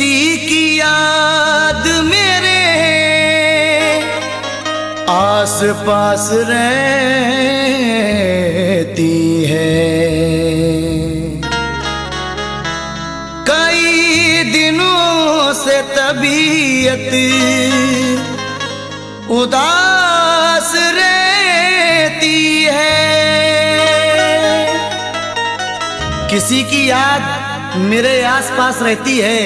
किसी की याद मेरे आस पास रहती है। कई दिनों से तबीयत उदास रहती है। किसी की याद मेरे आसपास रहती है,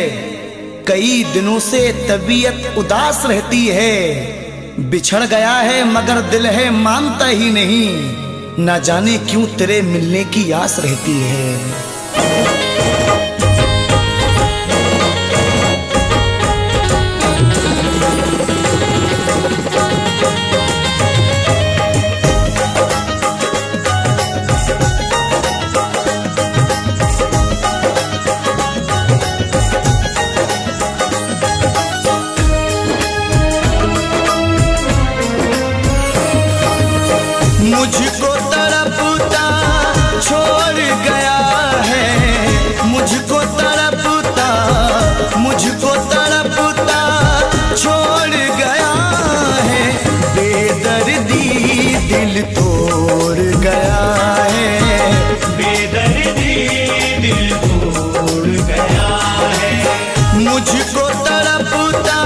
कई दिनों से तबीयत उदास रहती है। बिछड़ गया है मगर दिल है मानता ही नहीं, ना जाने क्यों तेरे मिलने की आस रहती है। मुझको तड़पता छोड़ गया है, मुझको तड़पता छोड़ गया है। बेदर्दी दिल तोड़ गया है, बेदर्दी दिल तोड़ गया है। मुझको तड़पता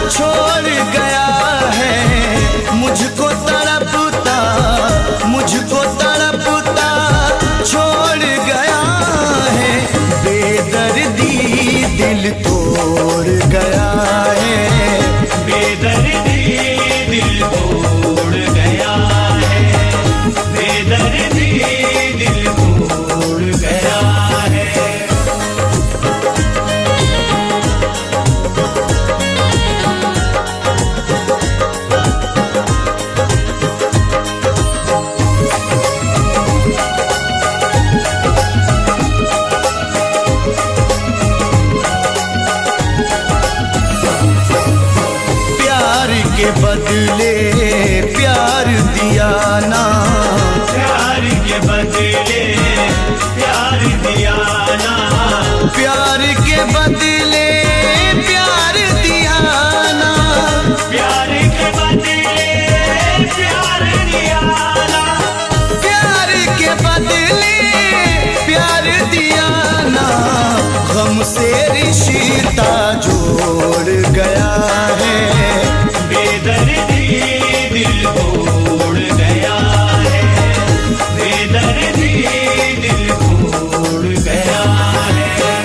छोड़ गया है, मुझको तड़पता छोड़ गया है। बेदर्दी दिल तोड़ गया है, बेदर्दी दिल तोड़ गया है, बेदर्दी दिल तोड़ गया है। के बदले प्यार दिया ना, प्यार के बदले प्यार दिया ना, प्यार के बदले प्यार दिया ना, प्यार के बदले प्यार दिया ना, प्यार के बदले प्यार दिया ना। गम से रिश्ता जोड़ गया है, बेदर्दी दिल तोड़ गया है, बेदर्दी दिल तोड़ गया है।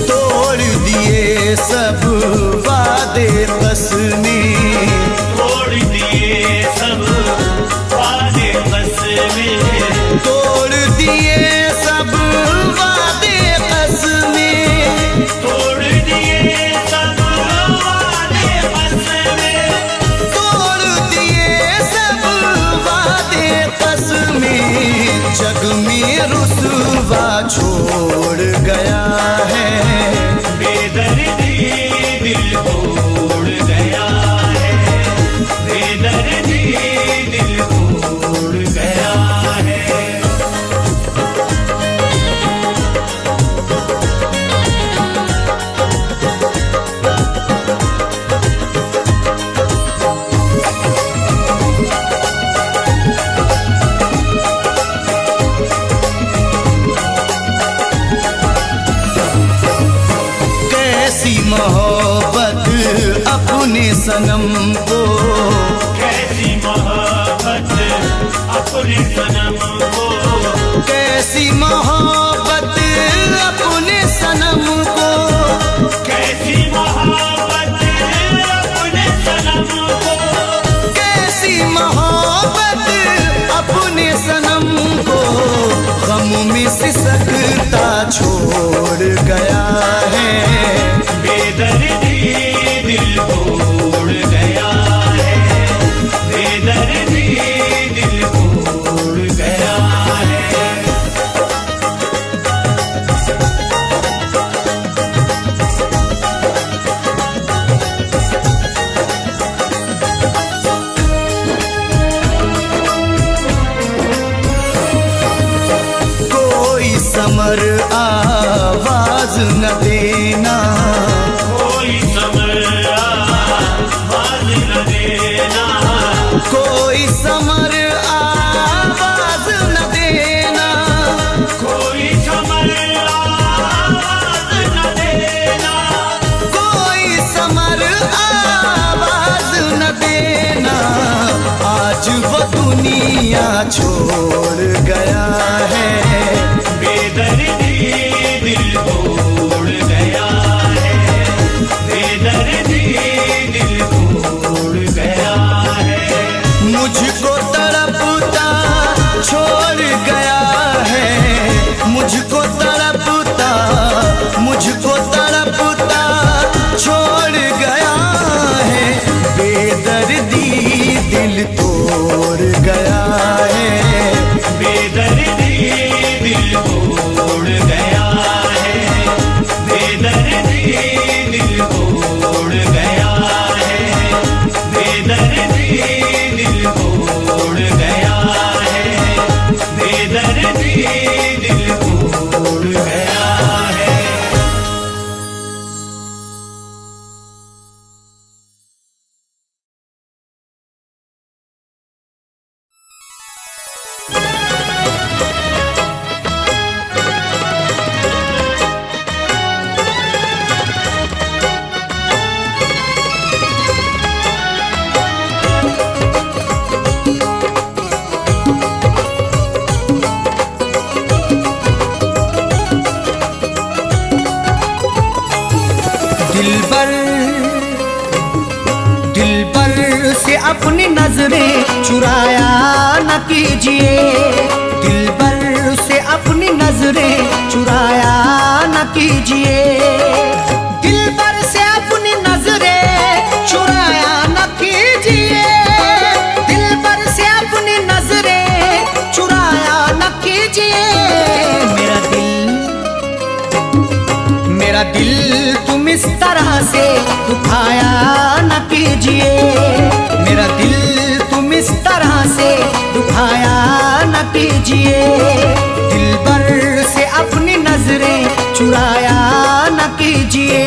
तोड़ दिए सब वादे कसमें, तोड़ दिए सब वादे कसमें, तोड़ दिए सब वादे कसमें, तोड़ दिए सब वादे कसमें, तोड़ दिए सब वादे कसमें। जग में रुसवा छोड़ गया है, बेदर्दी दिल तोड़ गया है, बेदर्दी दिल तोड़ गया है। कैसी मोहब्बत अपने सनम को, कैसी मोहब्बत अपने सनम को, कैसी मोहब्बत अपने सनम को, कैसी मोहब्बत अपने सनम को, कैसी मोहब्बत अपने सनम को। गम में सिसकता छोड़ गया है, बेदर्दी दिल तोड़ गया है, बेदर्दी दिल तोड़ गया है। छोड़ गया है। बेदर्दी दिल तोड़ गया है, बेदर्दी दिल तोड़ गया है। मुझको तड़पता छोड़ गया है, मुझको तड़पता छोड़ गया है। बेदर्दी दिल तोड़ गया है, बेदर्दी दिल तोड़ गया है, बेदर्दी दिल तोड़ गया है, बेदर्दी दिल तोड़ गया है, बेदर्दी दिल तोड़ गया है। दिलबर से अपनी नजरें चुराया न कीजिए, दिलबर से अपनी नजरें चुराया न कीजिए, दिलबर से अपनी नजरें चुराया न कीजिए, दिलबर से अपनी नजरें चुराया न कीजिए। मेरा दिल तुम इस तरह से दुखाया न कीजिए, मेरा दिल तुम इस तरह से दुखाया न कीजिए, दिलबर से अपनी नजरें चुराया न कीजिए।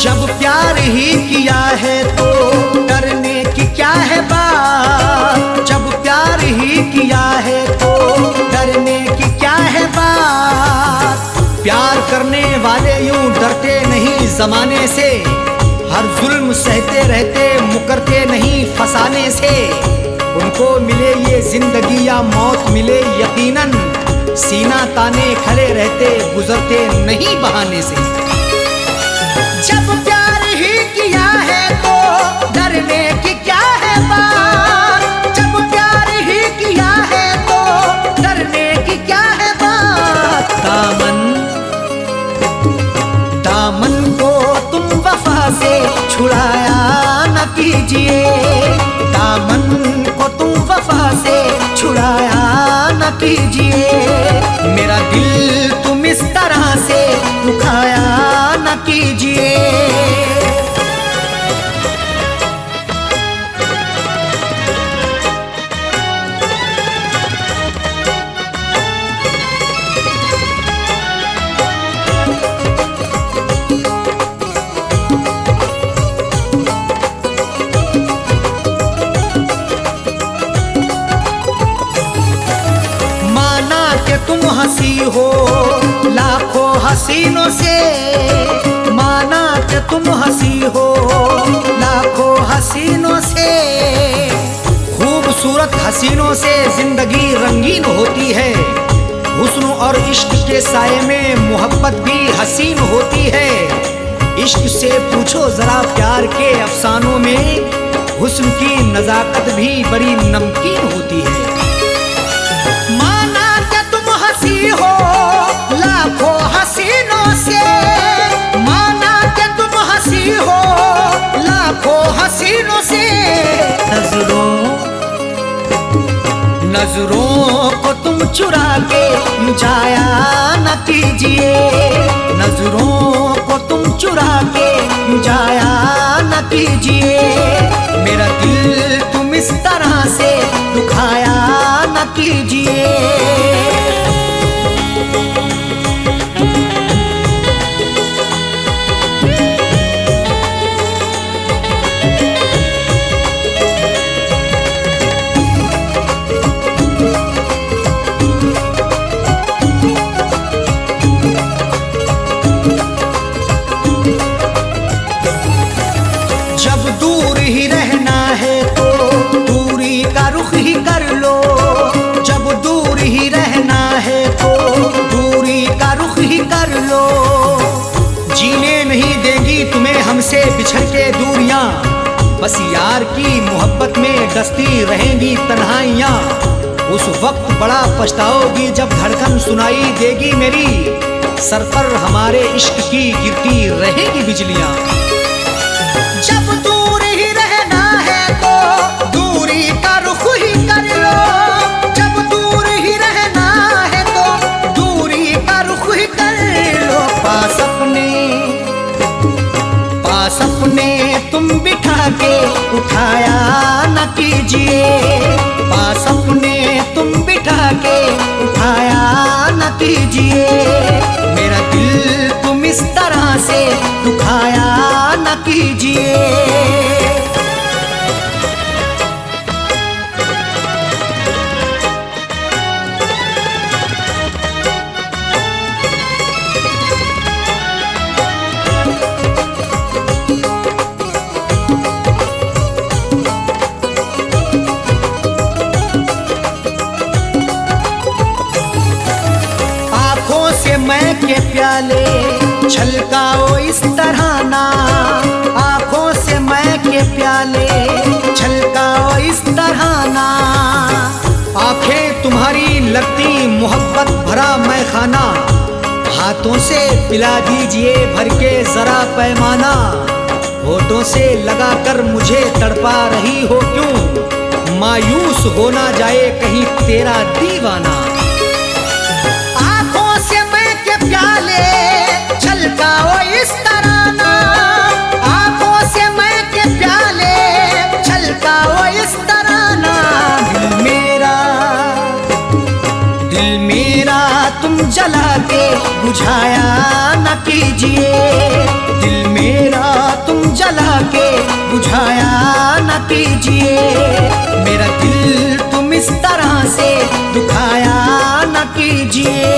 जब प्यार ही किया है तो डरने की क्या है बात, जब प्यार ही किया है तो डरने की क्या है बात। प्यार करने वाले यूं डरते नहीं जमाने से, हर जुल्म सहते रहते मुकरते नहीं फसाने से। उनको मिले ये जिंदगी या मौत मिले यकीनन, सीना ताने खड़े रहते गुजरते नहीं बहाने से। जब प्यार ही किया है तो डरने की क्या है बात, जब प्यार ही किया है तो डरने की क्या है बात। दामन को तुम वफा से छुड़ाया न कीजिए, दामन को तुम वफा से छुड़ाया न कीजिए, मेरा दिल तुम इस तरह से दुखाया न कीजिए। माना कि तुम हंसी हो लाखों हसीनों से, माना कि तुम हंसी हो लाखों हसीनों से। खूबसूरत हसीनों से जिंदगी रंगीन होती है, हुस्न और इश्क के साए में मोहब्बत भी हसीन होती है। इश्क से पूछो जरा प्यार के अफसानों में, हुस्न की नजाकत भी बड़ी नमकीन होती है। माना कि तुम हंसी हो लाखों हसीनों से, माना कि तुम हंसी हो लाखों हसीनों से। नजरों को तुम चुरा के जाया न कीजिए, नजरों को तुम चुरा के जाया न कीजिए, मेरा दिल तुम इस तरह से दुखाया न कीजिए। बस यार की मोहब्बत में डसती रहेंगी तन्हाइयाँ। उस वक्त बड़ा पछताओगी जब धड़कन सुनाई देगी मेरी, सर पर हमारे इश्क की गिरती रहेगी बिजलियाँ। जब दूर ही रहना है तो दूरी का रुख ही कर लो, जब दूर ही रहना है तो दूरी का रुख ही कर लो। पास अपने तुम बिठा के उठाया न कीजिए, पास अपने तुम बिठा के उठाया न कीजिए। मेरा दिल तुम इस तरह से दुखाया न कीजिए। मैं के प्याले छलकाओ इस तरह ना, आंखों से मैं के प्याले छलकाओ इस तरह ना। आंखें तुम्हारी लगती मोहब्बत भरा मैं खाना, हाथों से पिला दीजिए भर के जरा पैमाना। होठों से लगाकर मुझे तड़पा रही हो क्यों, मायूस हो ना जाए कहीं तेरा दीवाना। प्याले छलकाओ इस तरह ना, आंखों से मैं के प्याले छलकाओ इस तरह ना। दिल मेरा तुम जला के बुझाया न कीजिए, दिल मेरा तुम जला के बुझाया न कीजिए। मेरा दिल तुम इस तरह से दुखाया न कीजिए।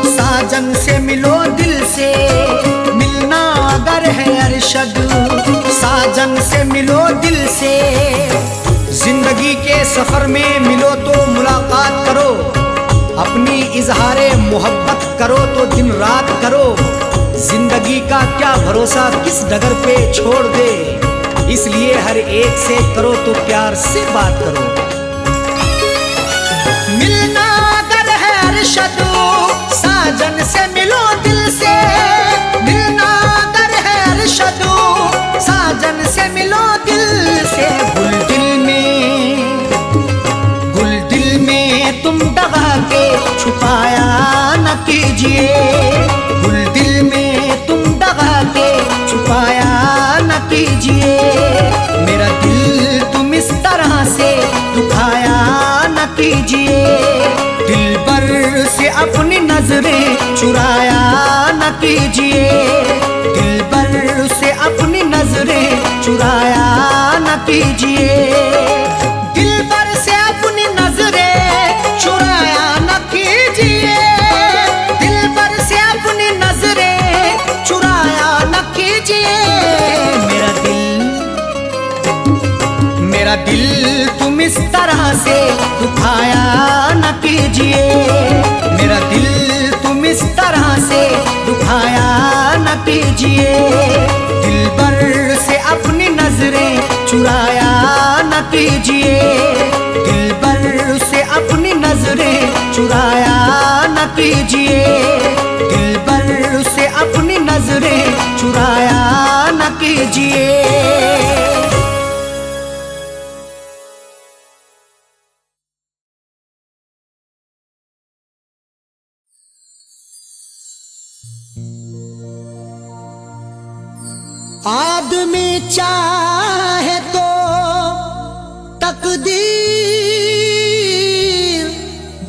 साजन से मिलो दिल से, मिलना अगर है अरशद साजन से मिलो दिल से। जिंदगी के सफर में मिलो तो मुलाकात करो, अपनी इजहारे मोहब्बत करो तो दिन रात करो। जिंदगी का क्या भरोसा किस डगर पे छोड़ दे, इसलिए हर एक से करो तो प्यार से बात करो। मिलना अगर है अरशद साजन से मिलो दिल से, मिलना अगर है अरशद साजन से मिलो दिल से। गुल दिल में तुम दबा के छुपाया न कीजिए, गुल दिल में तुम दबा के छुपाया न कीजिए। मेरा दिल तुम इस तरह से दुखाया न कीजिए। दिल पर से अपनी नजरें चुराया न कीजिए, दिल पर से अपनी नजरें चुराया न कीजिए। दिल पर से अपनी नजरें चुराया न कीजिए, दिल पर से अपनी नजरें चुराया न कीजिए। मेरा दिल तुम इस तरह से दुखाया न कीजिए, मेरा दिल तुम इस तरह से दुखाया न कीजिए। दिल पर से अपनी नजरें चुराया न कीजिए, दिल पर से अपनी नजरें चुराया न कीजिए। दिल पर से अपनी नजरें चुराया न कीजिए। आदमी चाहे तो तकदीर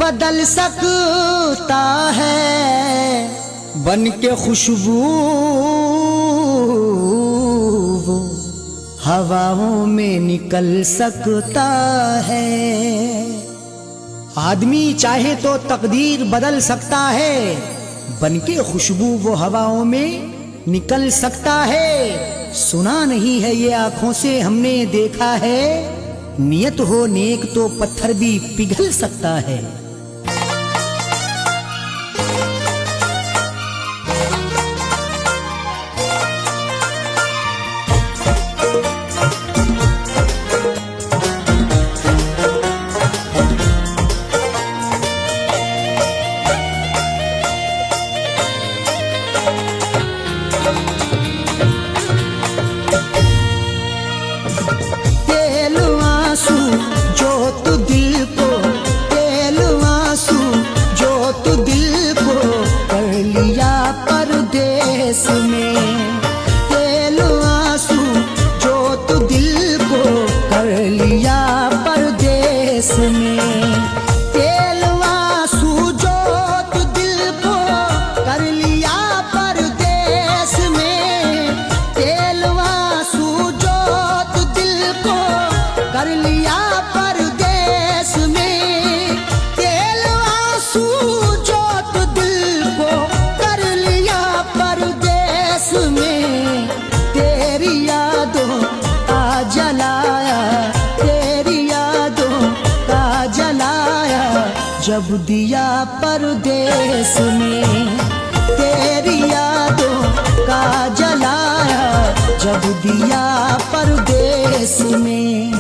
बदल सकता है, बन के खुशबू वो हवाओं में निकल सकता है। आदमी चाहे तो तकदीर बदल सकता है, बनके खुशबू वो हवाओं में निकल सकता है। सुना नहीं है ये आंखों से हमने देखा है, नियत हो नेक तो पत्थर भी पिघल सकता है। जब दिया परदेस में, तेरी यादों का जलाया जब दिया परदेस में।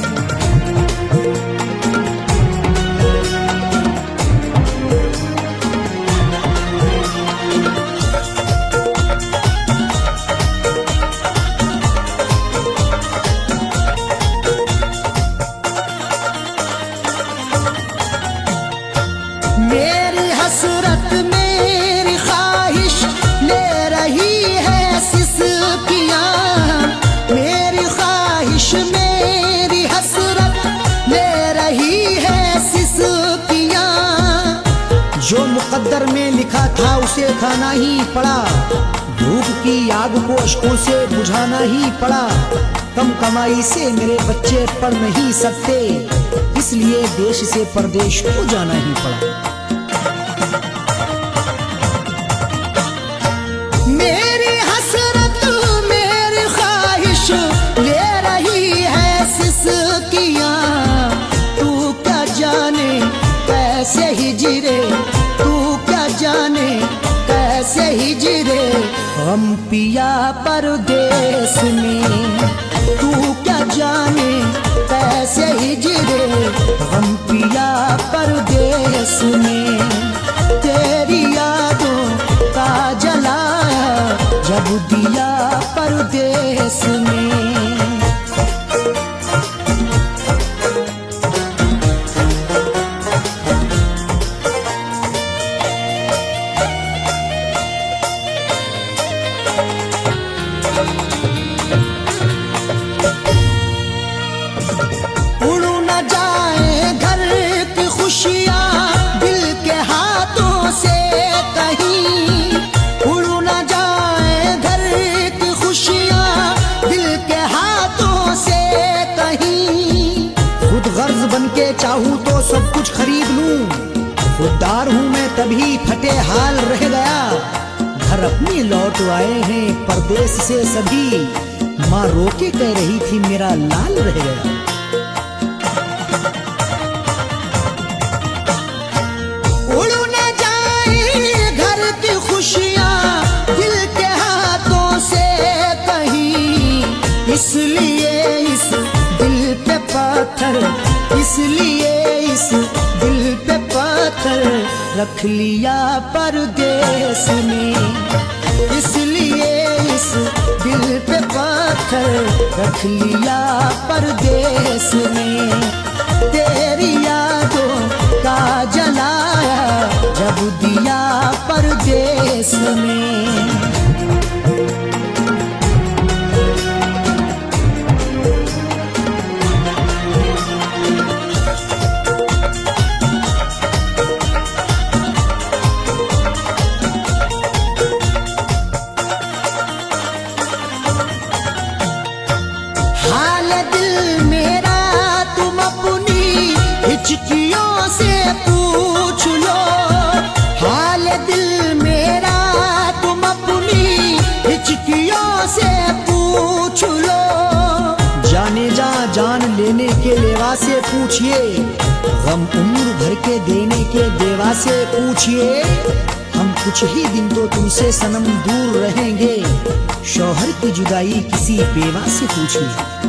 मेरी हसरत मेरी ख्वाहिश ले रही है सिसकियाँ, मेरी ख्वाहिश मेरी हसरत ले रही है सिसकियाँ। जो मुकद्दर में लिखा था उसे खाना ही पड़ा, भूख की आग को अश्कों से बुझाना ही पड़ा। कम कमाई से मेरे बच्चे पढ़ नहीं सकते, इसलिए देश से परदेश को जाना ही पड़ा। मेरी हसरत मेरी ख्वाहिश ले रही है सिसकियाँ, तू क्या जाने कैसे हिजरे, तू क्या जाने कैसे हिजरे हम पिया परदेस में। तू क्या जाने कैसे हिजरे हम पिया परदेस में। तेरी यादों का जलाया जब दिया परदेस में। उड़ न जाए घर की खुशियाँ दिल के हाथों से कहीं, उड़ न जाए घर की खुशियाँ दिल के हाथों से कहीं। खुद गर्ज बन के चाहूँ तो सब कुछ खरीद लूं, खुददार हूँ मैं तभी फटे हाल रह गया। घर अपने लौट आए हैं परदेस से सभी, माँ रोके कह रही थी मेरा लाल रह गया। उड़ न जाए घर की खुशियाँ दिल के हाथों से कहीं, इसलिए इस दिल पे पत्थर, इसलिए इस दिल पे पत्थर रख लिया परदेस में। इसलिए इस दिल पे पत्थर रख लिया परदेस में। तेरी यादों का जलाया जब दिया परदेस में। हाल दिल मेरा तुम अपनी हिचकियों से पूछ लो हाल दिल मेरा, तुम अपनी हिचकियों से पूछ लो। जाने जा जान लेने के लेवा से पूछिए, गम उम्र भर के देने के देवा से पूछिए। हम कुछ ही दिन तो तुमसे सनम दूर रहेंगे, शौहर की जुदाई किसी बेवा से पूछिए।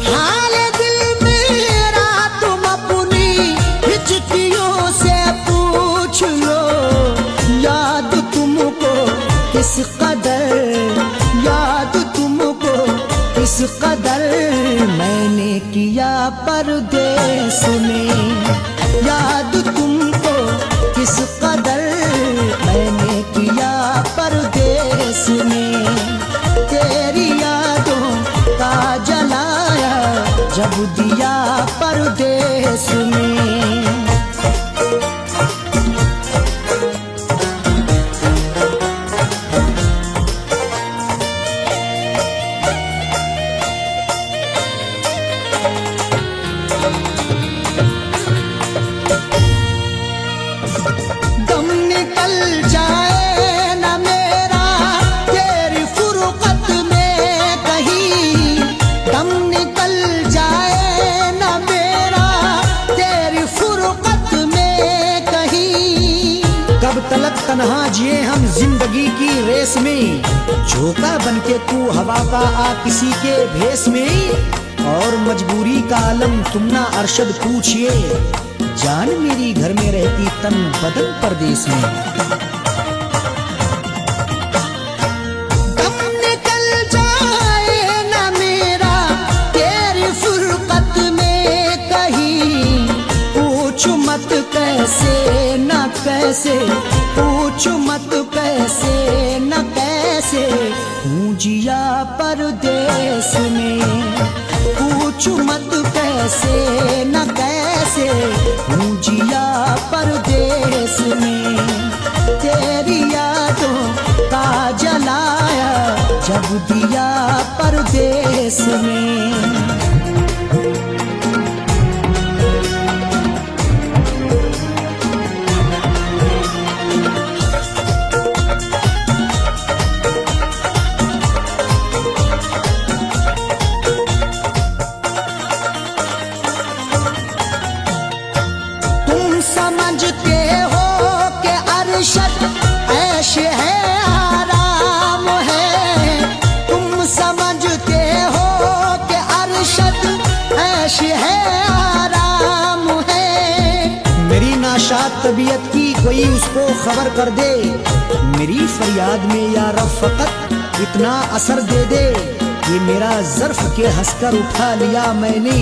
हाल दिल मेरा तुम अपनी हिचकियों से पूछ लो, याद तुमको किस कदर, याद तुमको किस कदर मैंने किया परदेस में, याद तुमको किस कदर मैंने किया परदेस में। तेरी यादों का जलाया जब दिया परदेस में। दम निकल जाए न मेरा तेरी फुरकत में कहीं, दम निकल जाए न मेरा तेरी फुरकत में कहीं। कब तलक तन्हा जिए हम जिंदगी की रेस में, झोंका बनके तू हवा का आ किसी के भेस में। और मजबूरी का आलम तुम ना अरशद पूछिए, जान मेरी घर में रहती तन बदन परदेस में। दम निकल जाए न मेरा तेरी फुरकत में कहीं, पूछ मत कैसे न कैसे, पूछ मत कैसे न कैसे हूँ जिया परदेस में। पूछ मत कैसे न कैसे हूँ जिया परदेस में। तेरी यादों का जलाया जब दिया परदेस में। समझते हो कि अरशद ऐश है आराम है, तुम समझते हो कि अरशद ऐश है आराम है। मेरी नाशाद तबीयत की कोई उसको खबर कर दे, मेरी फरियाद में या रब फकत इतना असर दे दे। ये मेरा ज़र्फ के हंसकर उठा लिया मैंने,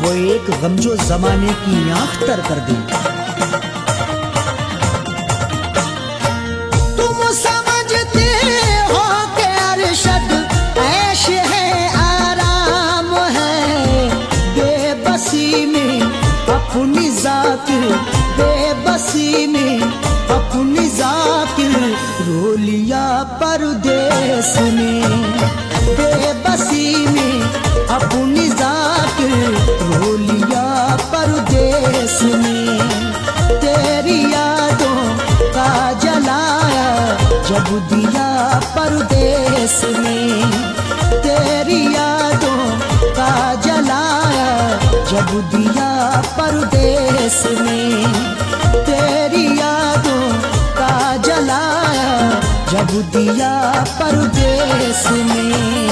वो एक गमजो जमाने की आंख तर कर दी। तुम समझते हो कि अरशद ऐश है आराम है, बेबसी में अपनी जाकिर, बेबसी में अपनी जाकिर रो लिया परदेस में। बेबसी में अपनी जाकिर रो लिया परदेस में। तेरी यादों का जलाया जब दिया परदेस में। तेरी यादों का जलाया जब दिया परदेस में। तेरी यादों का जलाया जब दिया परदेस में।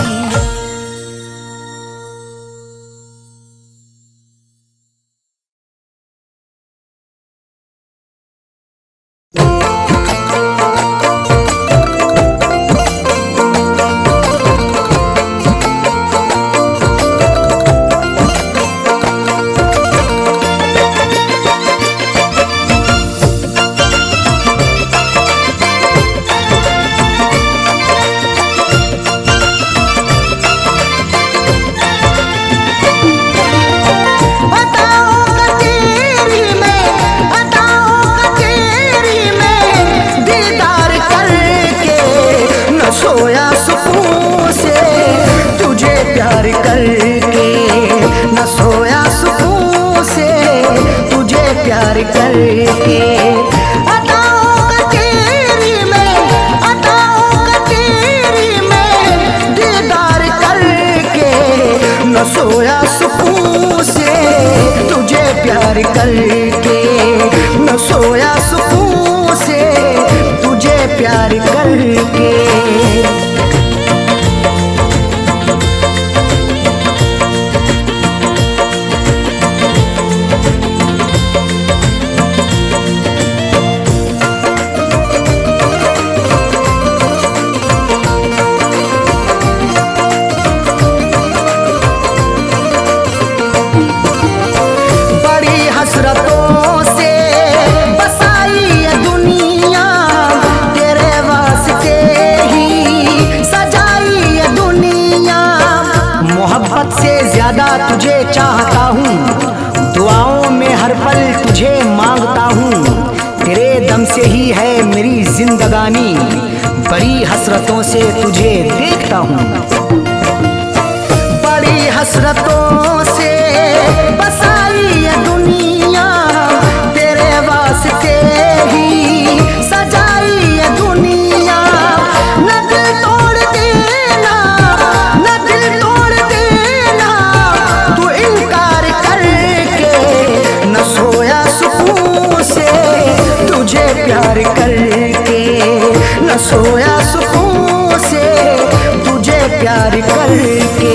जिंदगानी, बड़ी हसरतों से तुझे देखता हूँ। बड़ी हसरतों से बसाई ये दुनिया, तेरे वास्ते ही सजाई ये दुनिया। न दिल तोड़ देना, न दिल तोड़ देना, तू इनकार करके न सोया सुकून से, तुझे प्यार करके न सोया सुकून से, तुझे प्यार करके।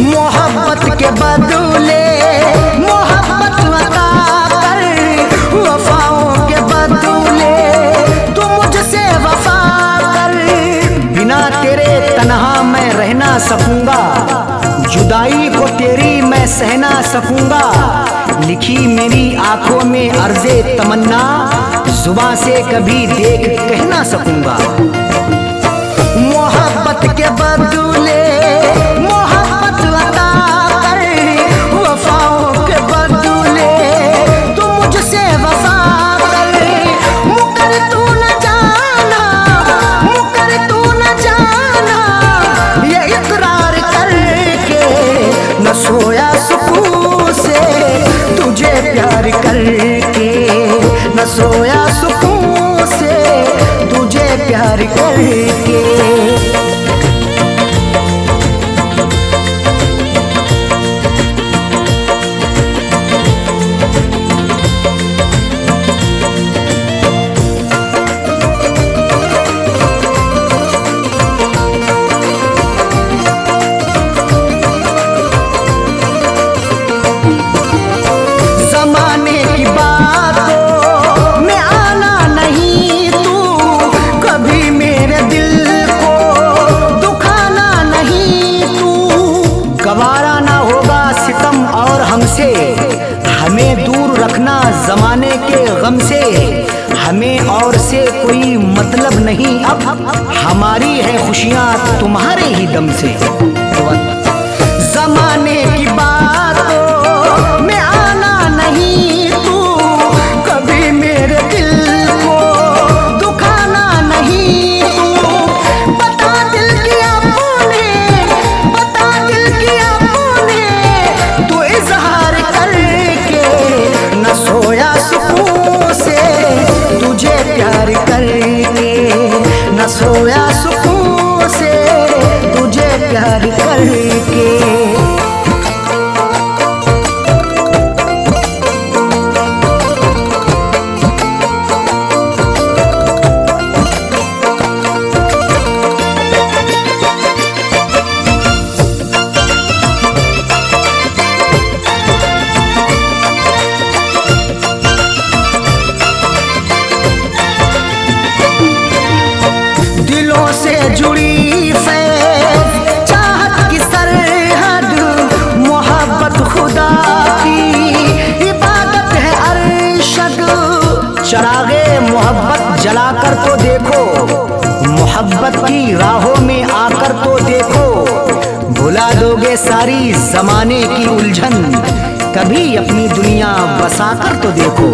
मोहब्बत के बदले मोहब्बत अता कर, वफाओं के बदले तू मुझसे वफा कर। बिना तेरे तन्हा मैं रह ना सकूंगा, जुदाई को तेरी मैं सह ना सकूंगा। लिखी मेरी आंखों में अर्ज़े तमन्ना, जुबां से कभी देख कह ना सकूंगा। मोहब्बत के बदले मोहब्बत अता कर, वफाओं के बदले तू मुझसे वफा कर। मुकर तू न जाना, मुकर तू न जाना, ये इकरार करके न सोया सुकून से, तुझे प्यार करके न सोया सुकून से, तुझे प्यार करके। जमाने की बातों में आना नहीं तू, कभी मेरे दिल को दुखाना नहीं तू। गवारा ना होगा सितम और हमसे, हमें दूर रखना जमाने के गम से। हमें और से कोई मतलब नहीं अब, हमारी है खुशियाँ तुम्हारे ही दम से। जमाने की बातों में आना नहीं तू, कभी मेरे दिल को दुखाना नहीं तू। बता दिल किया तूने, बता दिल किया तूने, तू इजहार करके न सोया सुकून से, तुझे प्यार करके न सोया सुकून से, तुझे प्यार करके। दिलों से जुड़ी फैज़ चाहत की सरहद, मोहब्बत खुदा की इबादत है अरशद। चरागे मोहब्बत जलाकर तो देखो, मोहब्बत की राहों में आकर तो देखो। भुला दोगे सारी जमाने की उलझन, कभी अपनी दुनिया बसाकर तो देखो।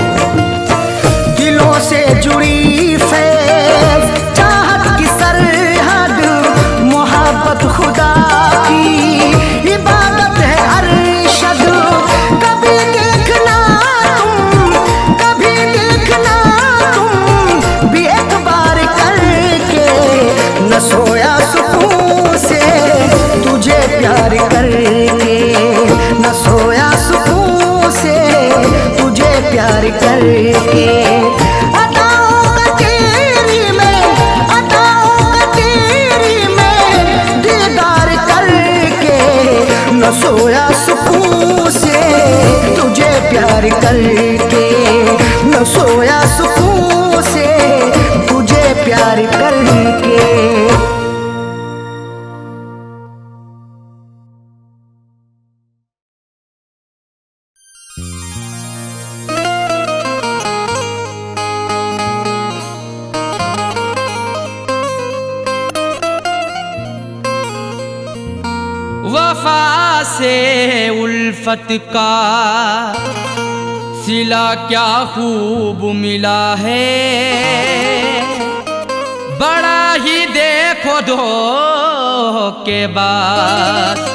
दिलों से जुड़ी फैज़ चाहत की सरहद, मोहब्बत खुदा की इबादत है अरशद। कभी देखना तुम, कभी देखना तुम भी एक बार करके न सोया सुकून से, तुझे प्यार करके न सोया सुकून से, तुझे प्यार करके। अताओं का तेरी में, अताओं का तेरी में दीदार करके न सोया सुकून से, तुझे प्यार करके न सोया सुकून से, तुझे प्यार करके। वफा से उल्फत का सिला क्या खूब मिला है, बड़ा ही देखो धोखे बाद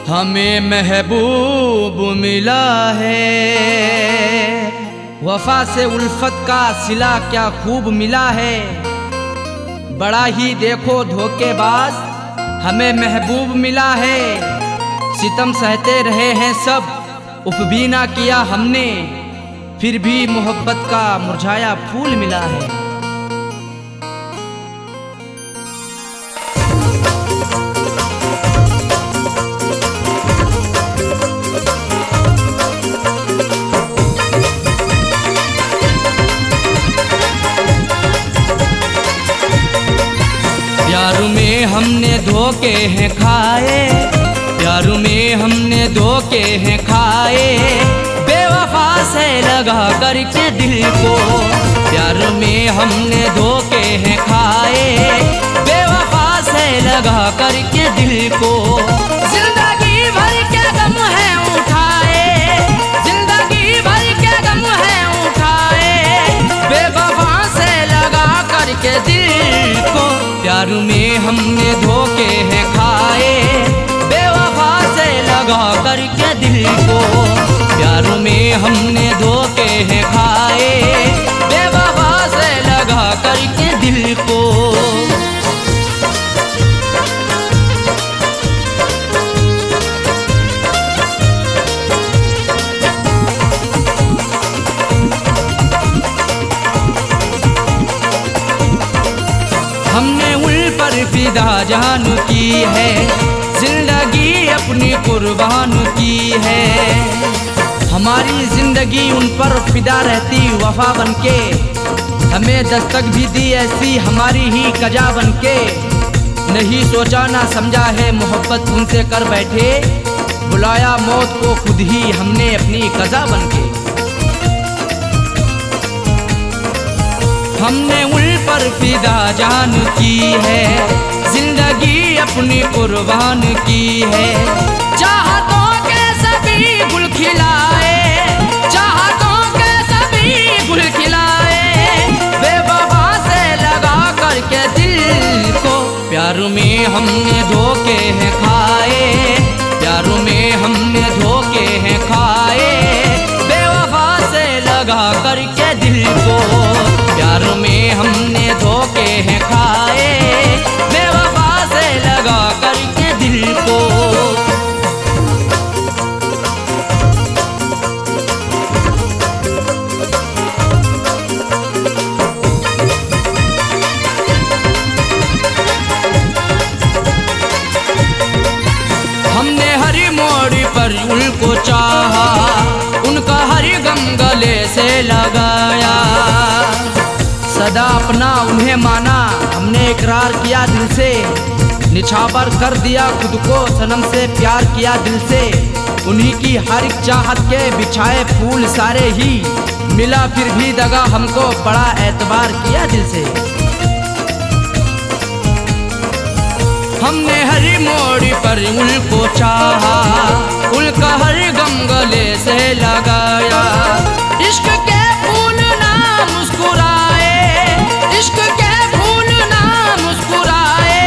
हमें महबूब मिला है। वफा से उल्फत का सिला क्या खूब मिला है, बड़ा ही देखो धोखेबाज हमें महबूब मिला है। सितम सहते रहे हैं सब, उफ भी ना किया हमने, फिर भी मोहब्बत का मुरझाया फूल मिला है। प्यार में हमने धोखे हैं खाए, प्यार में हमने धोखे हैं खाए, बेवफा से लगा करके दिल को। प्यार में हमने धोखे हैं खाए, बेवफा से लगा करके दिल को। जिंदगी भर के गम है उठाए, जिंदगी भर के गम है उठाए, बेवफा से लगा करके दिल को। प्यार में हमने धोखे हैं खाए, बेवफा से लगा करके दिल को। प्यार में हमने धोखे हैं खाए, बेवफा से लगा करके दिल को। हमने उन पर फिदा जान की है, जिंदगी अपनी कुर्बान की है। हमारी जिंदगी उन पर फिदा रहती वफा बनके, हमें दस्तक भी दी ऐसी हमारी ही कजा बनके। नहीं सोचा ना समझा है मोहब्बत उनसे कर बैठे, बुलाया मौत को खुद ही हमने अपनी कजा बनके। हमने उन पर फिदा जान की है, जिंदगी अपनी कुर्बान की है। चाहतों के सभी गुल खिलाए, चाहतों के सभी गुल खिलाए, बेवफा से लगा करके दिल को। प्यार में हमने धोखे हैं खाए, प्यार में हमने धोखे हैं खाए, बेवफा से लगा करके दिल को। प्यार में हमने धोखे हैं खाए, बेवफा से लगा करके दिल को। हमने हर मोड़ पर उनको चाहा, उनका हर गम गले से लगाया। सदा अपना उन्हें माना, हमने इकरार किया दिल से, निछावर कर दिया खुद को सनम से, प्यार किया दिल से। उन्हीं की हर एक चाहत के बिछाए फूल सारे ही, मिला फिर भी दगा हमको, बड़ा एतबार किया दिल से। हमने हर मोड़ पर उनको चाहा, उनका हर गम गले से लगाया। इश्क के फूल ना मुस्कुराए, इश्क के फूल ना मुस्कुराए,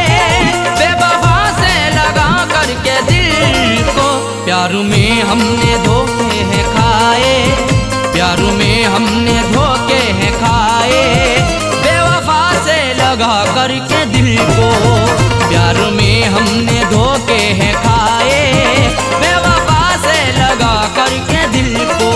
बेवफा से लगा करके दिल को। प्यार में हमने धोखे हैं खाए, प्यार में हमने धोखे हैं खाए, बेवफा से लगा करके दिल को। प्यार में हमने धोखे हैं खाए, बेवफा से लगा करके दिल को।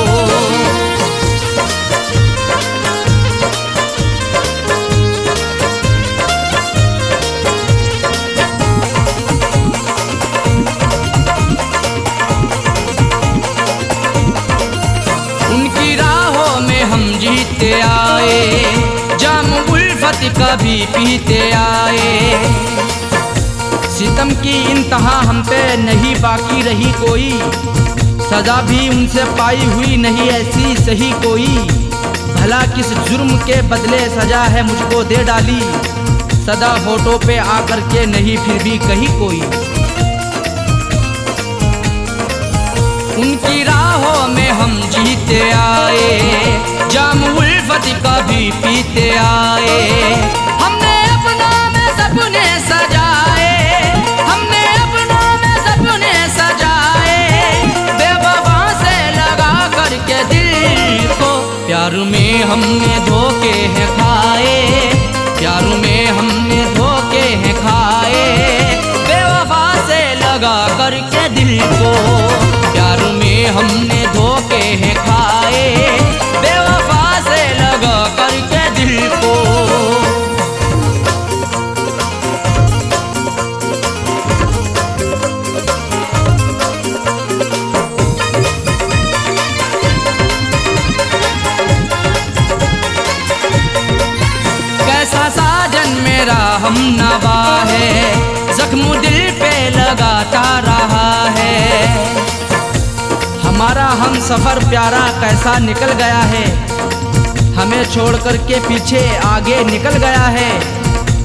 उनकी राहों में हम जीते आए, जाम उल्फत का भी पीते आए। सितम की इंतहा हम पे नहीं बाकी रही कोई, सजा भी उनसे पाई हुई नहीं ऐसी सही कोई। भला किस जुर्म के बदले सजा है मुझको दे डाली, सदा होठों पे आकर के नहीं फिर भी कही कोई। उनकी राहों में हम जीते आए, जाम उल्फत का भी पीते आए। हमने अपना में सपने सजाए, हमने अपना में सपने सजाए, बेवफा से लगा करके दिल को। प्यार में हमने धोखे हैं खाए, प्यार में हमने धोखे हैं खाए, बेवफा से लगा करके दिल को। प्यार में हमने धोखे हैं खाए, बेवफा से लगा करके दिल को। कैसा साजन मेरा हम नवा है, जख्म दिल पे लगाता रहा है। हमारा हम सफर प्यारा कैसा निकल गया है, हमें छोड़ कर के पीछे आगे निकल गया है।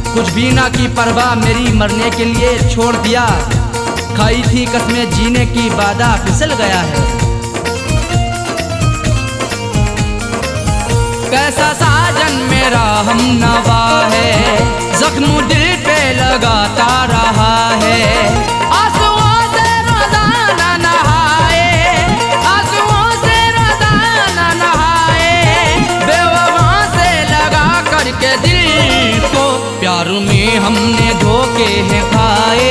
कुछ भी ना की परवाह मेरी मरने के लिए छोड़ दिया, खाई थी कसमें जीने की वादा फिसल गया है। कैसा साजन मेरा हम नवा है, जख्म दिल पे लगाता रहा है। आंसुओं से रोजाना नहाए, आंसुओं से रोजाना नहाए, बेवफा से लगा करके दिल को। प्यार में हमने धोखे हैं खाए,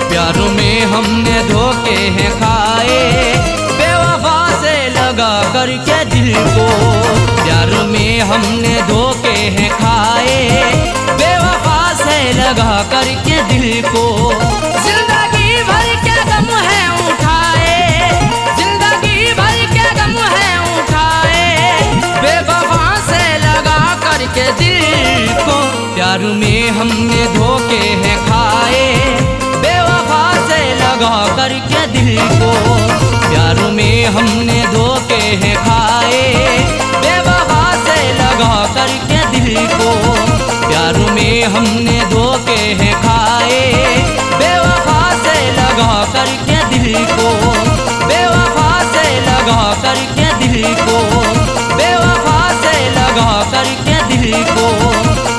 प्यार में हमने धोखे हैं खाए, बेवफा से लगा करके दिल को। प्यार में हमने धोखे हैं खाए, बेवफा से लगा करके दिल को। जिंदगी भर के गम है उठाए, जिंदगी भर के गम है उठाए, बेवफा से लगा करके दिल को। प्यार में हमने धोखे हैं खाए, बेवफा से लगा करके दिल को। प्यार में हमने धोखे हैं खाए, बेवफा से लगा करके दिल को। प्यार में हमने धोखे हैं खाए, बेवफा से लगा करके दिल को। बेवफा से लगा करके दिल को, बेवफा से लगा करके दिल को,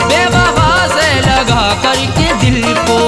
बेवफा से लगा करके दिल को।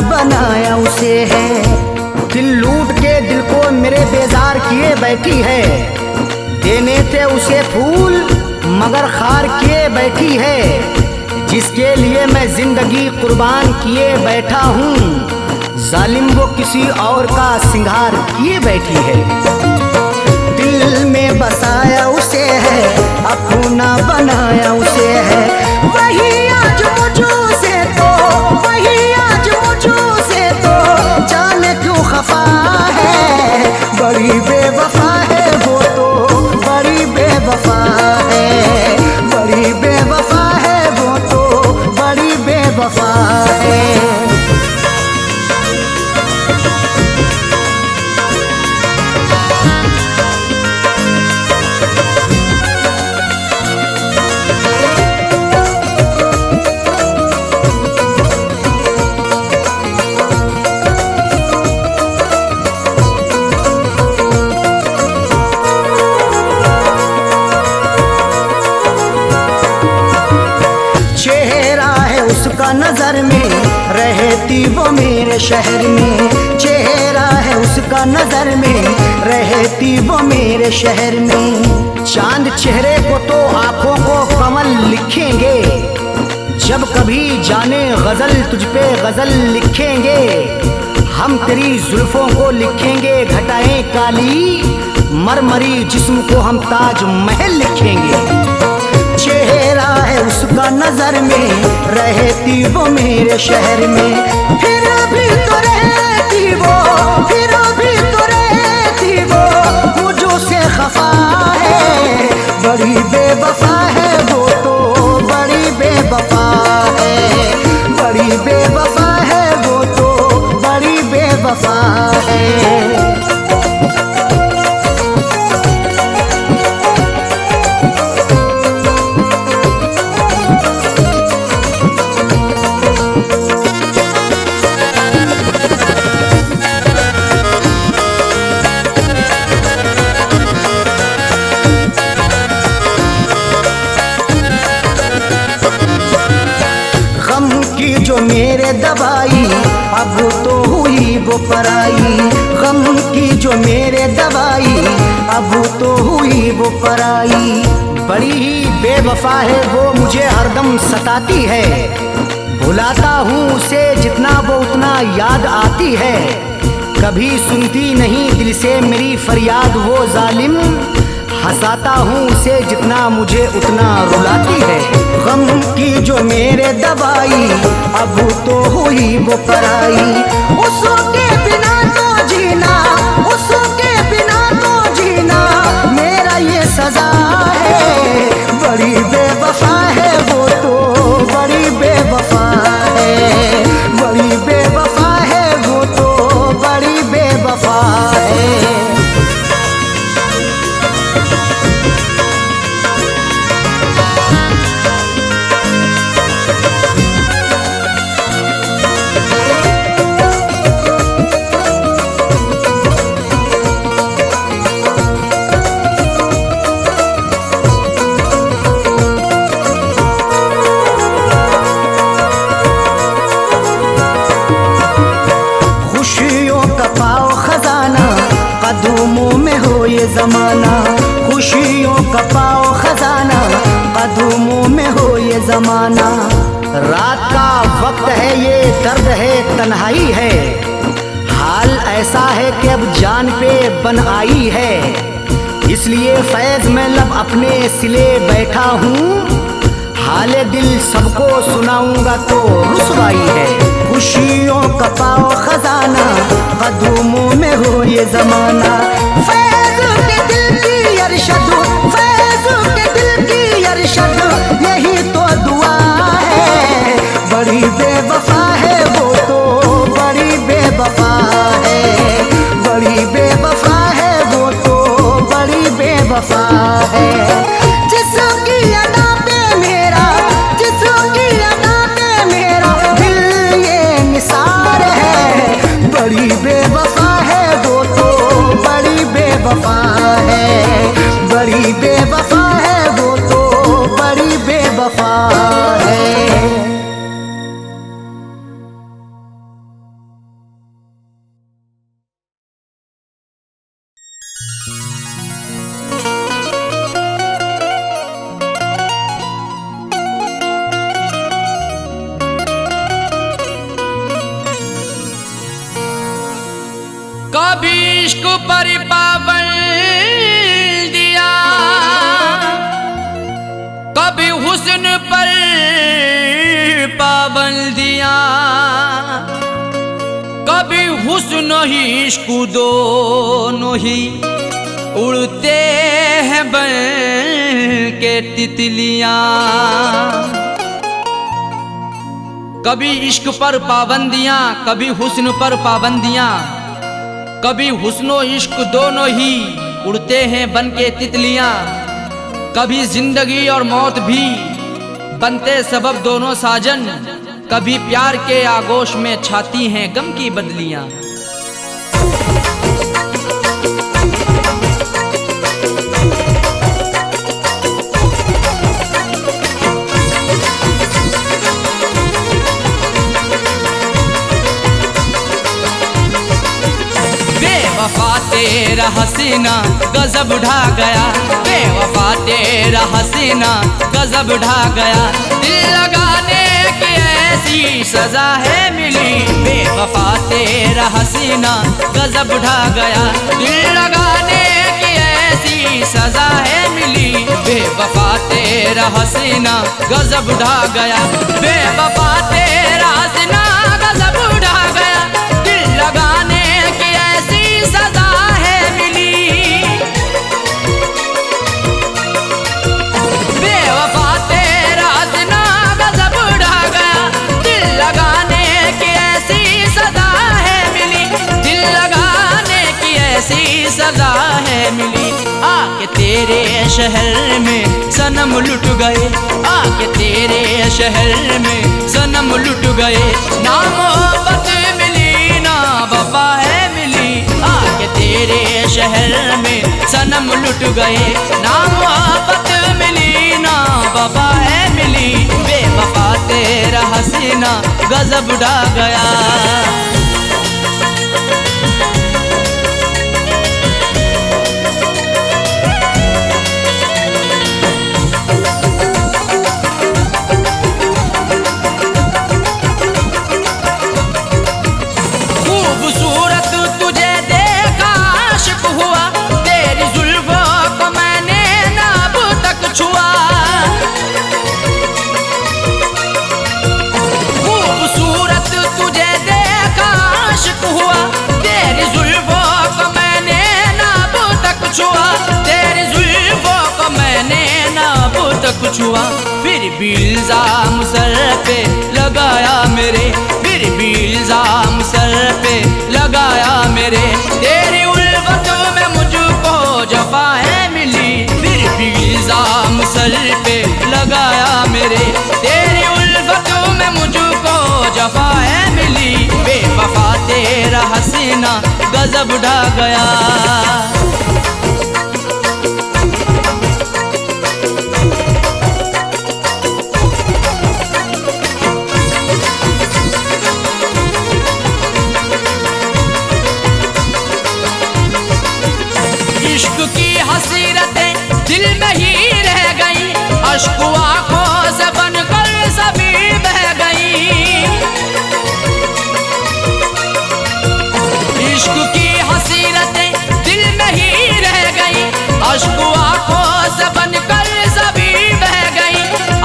बनाया उसे है। दिल लूट के दिल को मेरे बेजार किए बैठी है। देने थे उसे फूल मगर खार किए बैठी है। जिसके लिए मैं जिंदगी कुर्बान किए बैठा हूँ, जालिम वो किसी और का सिंगार किए बैठी है। दिल में बसाया उसे है, अपना बनाया उसे है। वही आज मुझसे तो, वही आज मुझसे तो जाने क्यों खफा है। बड़ी बेवफा रहती वो मेरे शहर में, चेहरा है उसका नजर में, रहती वो मेरे शहर में। चांद चेहरे को तो आंखों को कमल लिखेंगे, जब कभी जाने गजल तुझ पे गजल लिखेंगे। हम तेरी जुल्फों को लिखेंगे घटाएं काली, मरमरी जिस्म को हम ताज महल लिखेंगे। चेहरा है उसका नजर में, रहती वो मेरे शहर में, फिर भी तो रहती वो, फिर भी तो रहती वो, मुझो से खफा है, बड़ी बेवफा है वो तो, बड़ी बेवफा है, बड़ी बेवफा है वो तो, बड़ी बेवफा है। जो मेरे दवाई अब तो हुई वो पराई, गम की जो मेरे दवाई अब तो हुई वो पराई। बड़ी ही बेवफा है वो, मुझे हरदम सताती है, भुलाता हूँ उसे जितना वो उतना याद आती है। कभी सुनती नहीं दिल से मेरी फरियाद वो जालिम, हंसाता हूँ उसे जितना मुझे उतना रुलाती है। गम की जो मेरे दवाई अब तो हुई वो पराई, उसके बिना तो जीना, उसके बिना तो जीना मेरा ये सजा है, बड़ी बेवफा है वो तो, बड़ी बेवफा है, बड़ी बेवफा है वो तो, बड़ी बेवफा है। कदमों में हो ये जमाना, खुशियों का पाओ खजाना, कदमों में हो ये जमाना। रात का वक्त है ये दर्द है तन्हाई है, हाल ऐसा है कि अब जान पे बन आई है, इसलिए फैज में लब अपने सिले बैठा हूँ, हाले दिल सबको सुनाऊंगा तो रुसवाई है। खुशियों का पाओ खजाना, कदमों में हो ये जमाना, फैज के दिल की अरशद, फैज के दिल की अरशद, यही तो दुआ है, बड़ी बेवफा है वो तो, बड़ी बेवफा है, बड़ी बेवफा है वो तो, बड़ी बेवफा है। जिसकी अदा पे मेरा, जिसकी अदा पे मेरा दिल ये निसार है, बड़ी बेवफा है वो तो, बड़ी बेवफा है, बड़ी बेवफा है वो तो, बड़ी बेवफा है। कभी इश्क पर पाबंद दिया, कभी हुस्न पर पाबंदियां, कभी हुस्न ही इश्क दोनों ही उड़ते हैं बन के तितलियां। कभी इश्क पर पाबंदियां, कभी हुस्न पर पाबंदियां, कभी हुस्नो इश्क दोनों ही उड़ते हैं बन के तितलियां। कभी जिंदगी और मौत भी बनते सबब दोनों साजन, कभी प्यार के आगोश में छाती हैं गम की बदलियां। बेवफा तेरा हसीना गजब ढा गया, बेवफा तेरा हसीना गजब ढा गया। दिल लगाने की ऐसी सजा है मिली, बेवफा तेरा हसीना गजब ढा गया। दिल लगाने की ऐसी सजा है मिली, बेवफा तेरा हसीना गजब ढा गया, बेवफा तेरा हसीना गजब ढा गया। दिल लगाने की ऐसी सजा है मिली, बेवफा तेरा हसीना गजब ढा गया। दिल लगाने की ऐसी सजा है मिली, दिल लगाने की ऐसी सजा है मिली। आके तेरे शहर में सनम लुट गए, आके तेरे शहर में सनम लुट गए। ना मोहब्बत मिली ना वफा है मिली, आके तेरे शहर में सनम लुट गए। ना मोहब्बत मिली ना वफा है मिली, बेवफा तेरा हसीना गजब ढा गया। कुछ हुआ फिर भी इल्जाम सर पे लगाया मेरे, फिर भी इल्जाम सर पे लगाया मेरे। तेरी उल्फत में मुझको जफा है मिली, फिर भी इल्जाम सर पे लगाया मेरे। तेरी उल्फत में मुझको जफा है मिली, बेवफा तेरा हसीना गजब ढा गया। दिल में ही रह गई, अश्क आंखों से बनकर सभी बह गई। इश्क की हसीरतें दिल में ही रह गई, अश्क आंखों से बनकर सभी बह गई।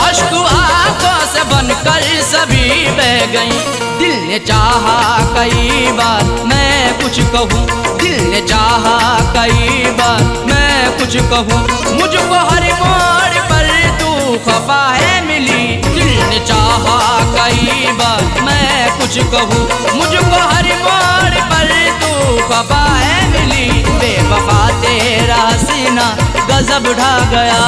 अश्क आंखों से बनकर सभी बह गई। दिल ने चाहा कई बार मैं कुछ कहूँ, दिल ने चाहा कई बार मैं कुछ कहूँ, मुझको हर मोड़ पर तू खफा है मिली। दिल ने चाहा कई बार मैं कुछ कहूँ, मुझको हर मोड़ पर तू खफा है मिली, बेवफा तेरा हसीना गजब ढा गया।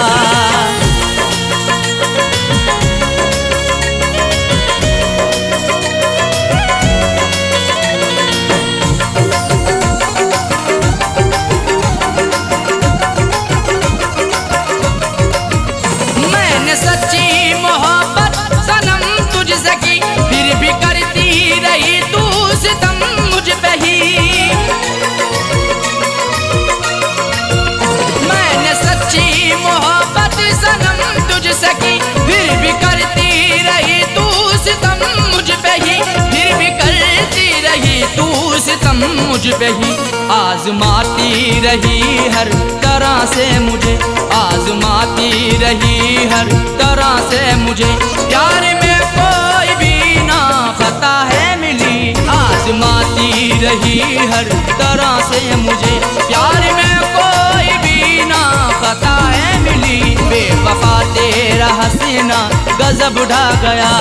मुझ पे ही आजमाती रही हर तरह से मुझे, आजमाती रही हर तरह से मुझे। प्यार में कोई भी ना खता है मिली, आजमाती रही हर तरह से मुझे। प्यार में कोई भी ना खता है मिली, बेवफा तेरा हसीना गजब ढा गया।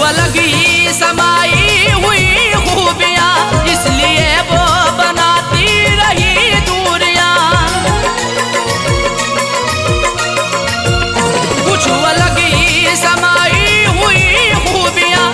अलग ही समाई हुई खूबियाँ, इसलिए वो बनाती रही दूरियाँ। कुछ अलग ही समाई हुई खूबियाँ,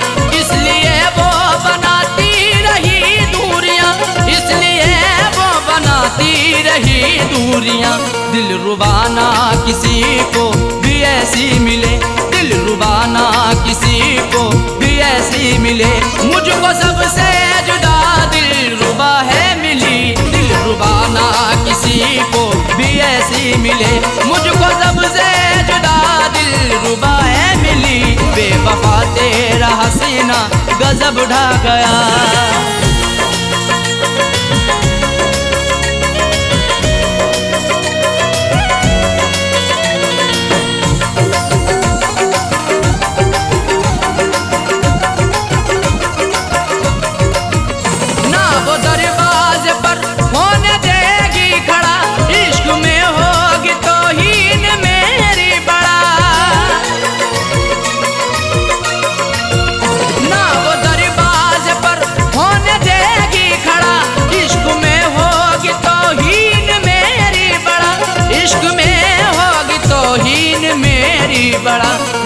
इसलिए वो बनाती रही दूरियाँ। इस इसलिए वो बनाती रही दूरियां। दिल रुबाना किसी को भी ऐसी मिले, दिल रुबाना किसी को भी ऐसी मिले। मुझको सबसे जुदा दिल रुबा है मिली, दिल रुबाना किसी को भी ऐसी मिले। मुझको सबसे जुदा दिल रुबा है मिली। बेवफा तेरा हसीना गजब ढा गया।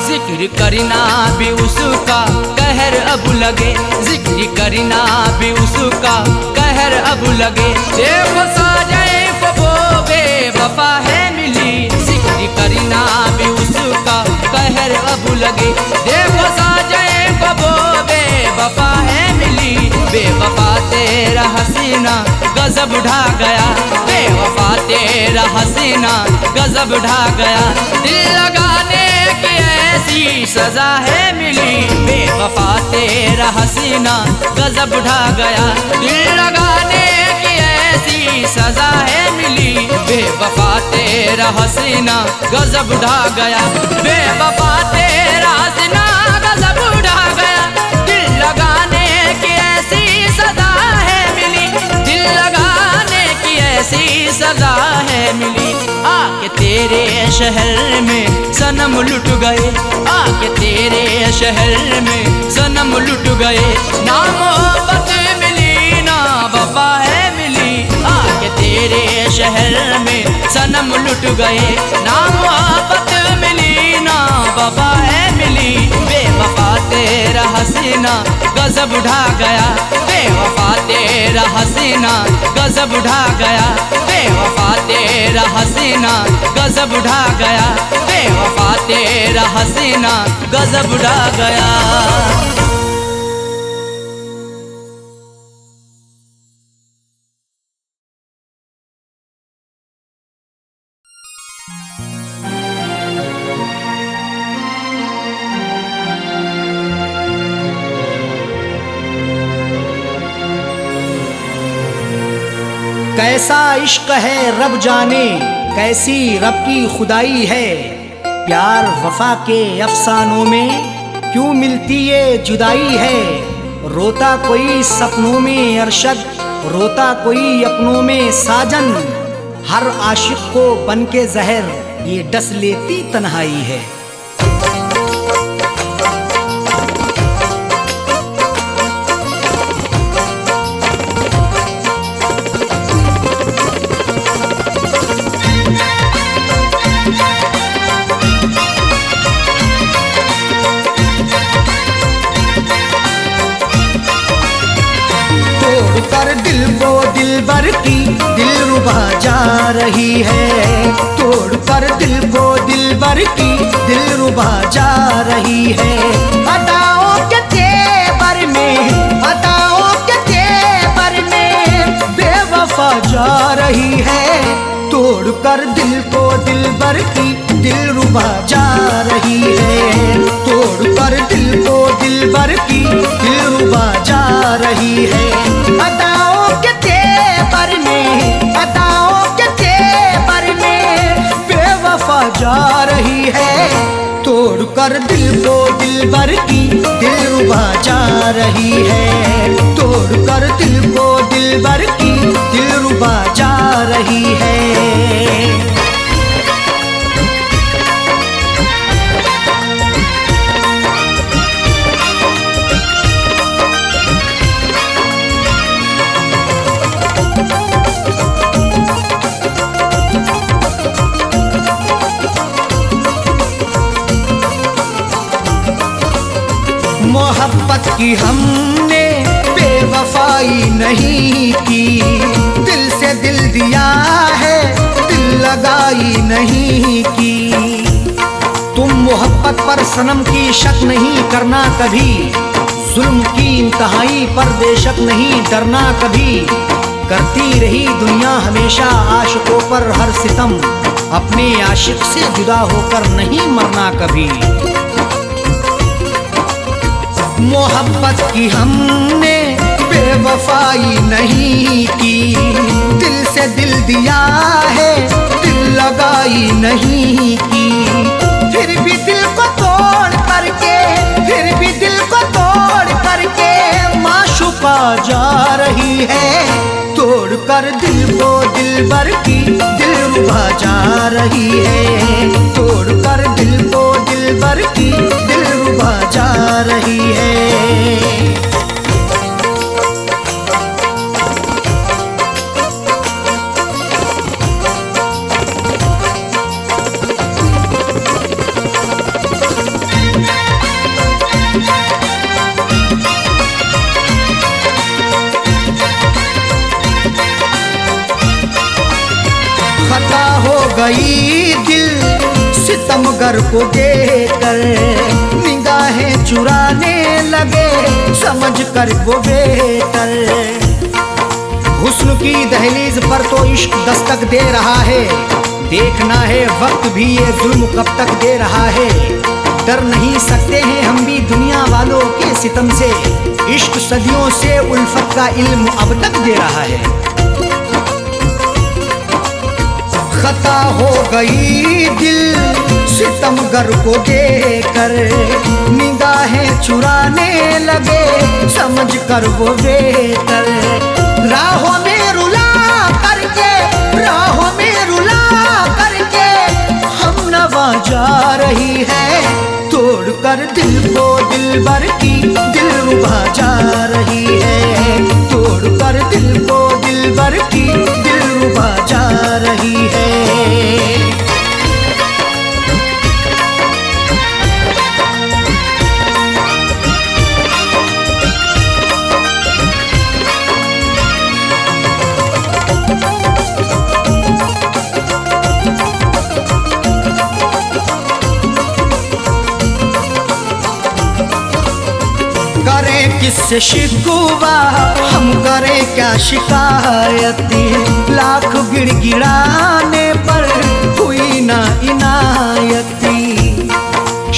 जिक्र करना भी उसका कहर अब लगे, जिक्र करना भी उसका कहर अब लगे। देखो साजाए वो बेवफा है मिली, जिक्र करना भी उसका कहर अब लगे। देखो साजाए वो बेवफा है मिली। बेवफा तेरा हसीना गजब ढा गया, बेवफा तेरा हसीना गजब ढा गया। दिल लगाने की ऐसी सजा है मिली। बेवफा तेरा हसीना गजब ढा गया। दिल लगाने की ऐसी सजा है मिली। बेवफा तेरा हसीना गजब ढा गया। बेवफा तेरा हसीना गजब ढा गया। दिल लगाने की ऐसी सजा है मिली, दिल लगाने की ऐसी सजा है मिली। आके तेरे शहर में सनम लुट गए, आके तेरे शहर में सनम लुट गए। ना मोहब्बत मिली ना वफा है मिली। आके तेरे शहर में सनम लुट गए। ना मोहब्बत मिली ना वफा है मिली। बेवफा तेरा हसीना गजब ढा गया, बेवफा तेरा हसीना गजब ढा गया। बेवफा तेरा हसीना गजब ढा गया। बेवफा तेरा हसीना गजब ढा गया। कैसा इश्क है रब जाने, कैसी रब की खुदाई है। प्यार वफा के अफसानों में क्यों मिलती ये जुदाई है। रोता कोई सपनों में अरशद, रोता कोई अपनों में साजन। हर आशिक को बन के जहर ये डस लेती तन्हाई है। कर दिल को दिलबर की दिलरुबा जा रही है। तोड़ कर दिल को दिलबर की दिलरुबा जा रही है। अदाओं के तेवर में, अदाओं के तेवर में बेवफा जा रही है। तोड़ कर दिल को दिलबर की दिलरुबा जा रही है। तोड़ कर दिल को दिलबर की दिलरुबा जा रही है। अदाओं के तेवर में, अदाओं के तेवर में बेवफा जा रही है। तोड़ कर दिल को दिलबर की दिलरुबा जा रही है। तोड़ कर दिल को दिलबर की दिलरुबा जा रही है। मोहब्बत की हमने बेवफाई नहीं की। नहीं की। तुम मोहब्बत पर सनम की शक नहीं करना कभी, जुल्म की इंतहाई पर बेशक नहीं डरना कभी। करती रही दुनिया हमेशा आशिकों पर हर सितम, अपने आशिक से जुदा होकर नहीं मरना कभी। मोहब्बत की हमने बेवफाई नहीं की, दिल से दिल दिया है दिल लगाई नहीं की। फिर भी दिल को तोड़ करके, फिर भी दिल को तोड़ करके माशूका जा रही है। तोड़ कर दिल को दिलबर की दिलरुबा जा रही है। तोड़ कर दिल को दिलबर की दिलरुबा जा रही है। खता हो गई दिल सितमगर को देखकर, निगाहें चुराने लगे समझ कर वो बेहतर। हुस्न की दहलीज पर तो इश्क दस्तक दे रहा है, देखना है वक्त भी ये जुल्म कब तक दे रहा है। डर नहीं सकते हैं हम भी दुनिया वालों के सितम से, इश्क सदियों से उल्फत का इल्म अब तक दे रहा है। खता हो गई दिल सितमगर को देखकर, निगाहें चुराने लगे समझ कर वो बेहतर। राहों में रुला करके, राहों में रुला करके हम नवा जा रही है। तोड़ कर दिल को दिलबर की दिलरुबा जा रही है। तोड़ कर दिल को दिलबर की दिलरुबा जा रही है। करें किससे शिकवा हम करें क्या शिकायती, लाख गिड़गिड़ाने पर हुई ना इनायती।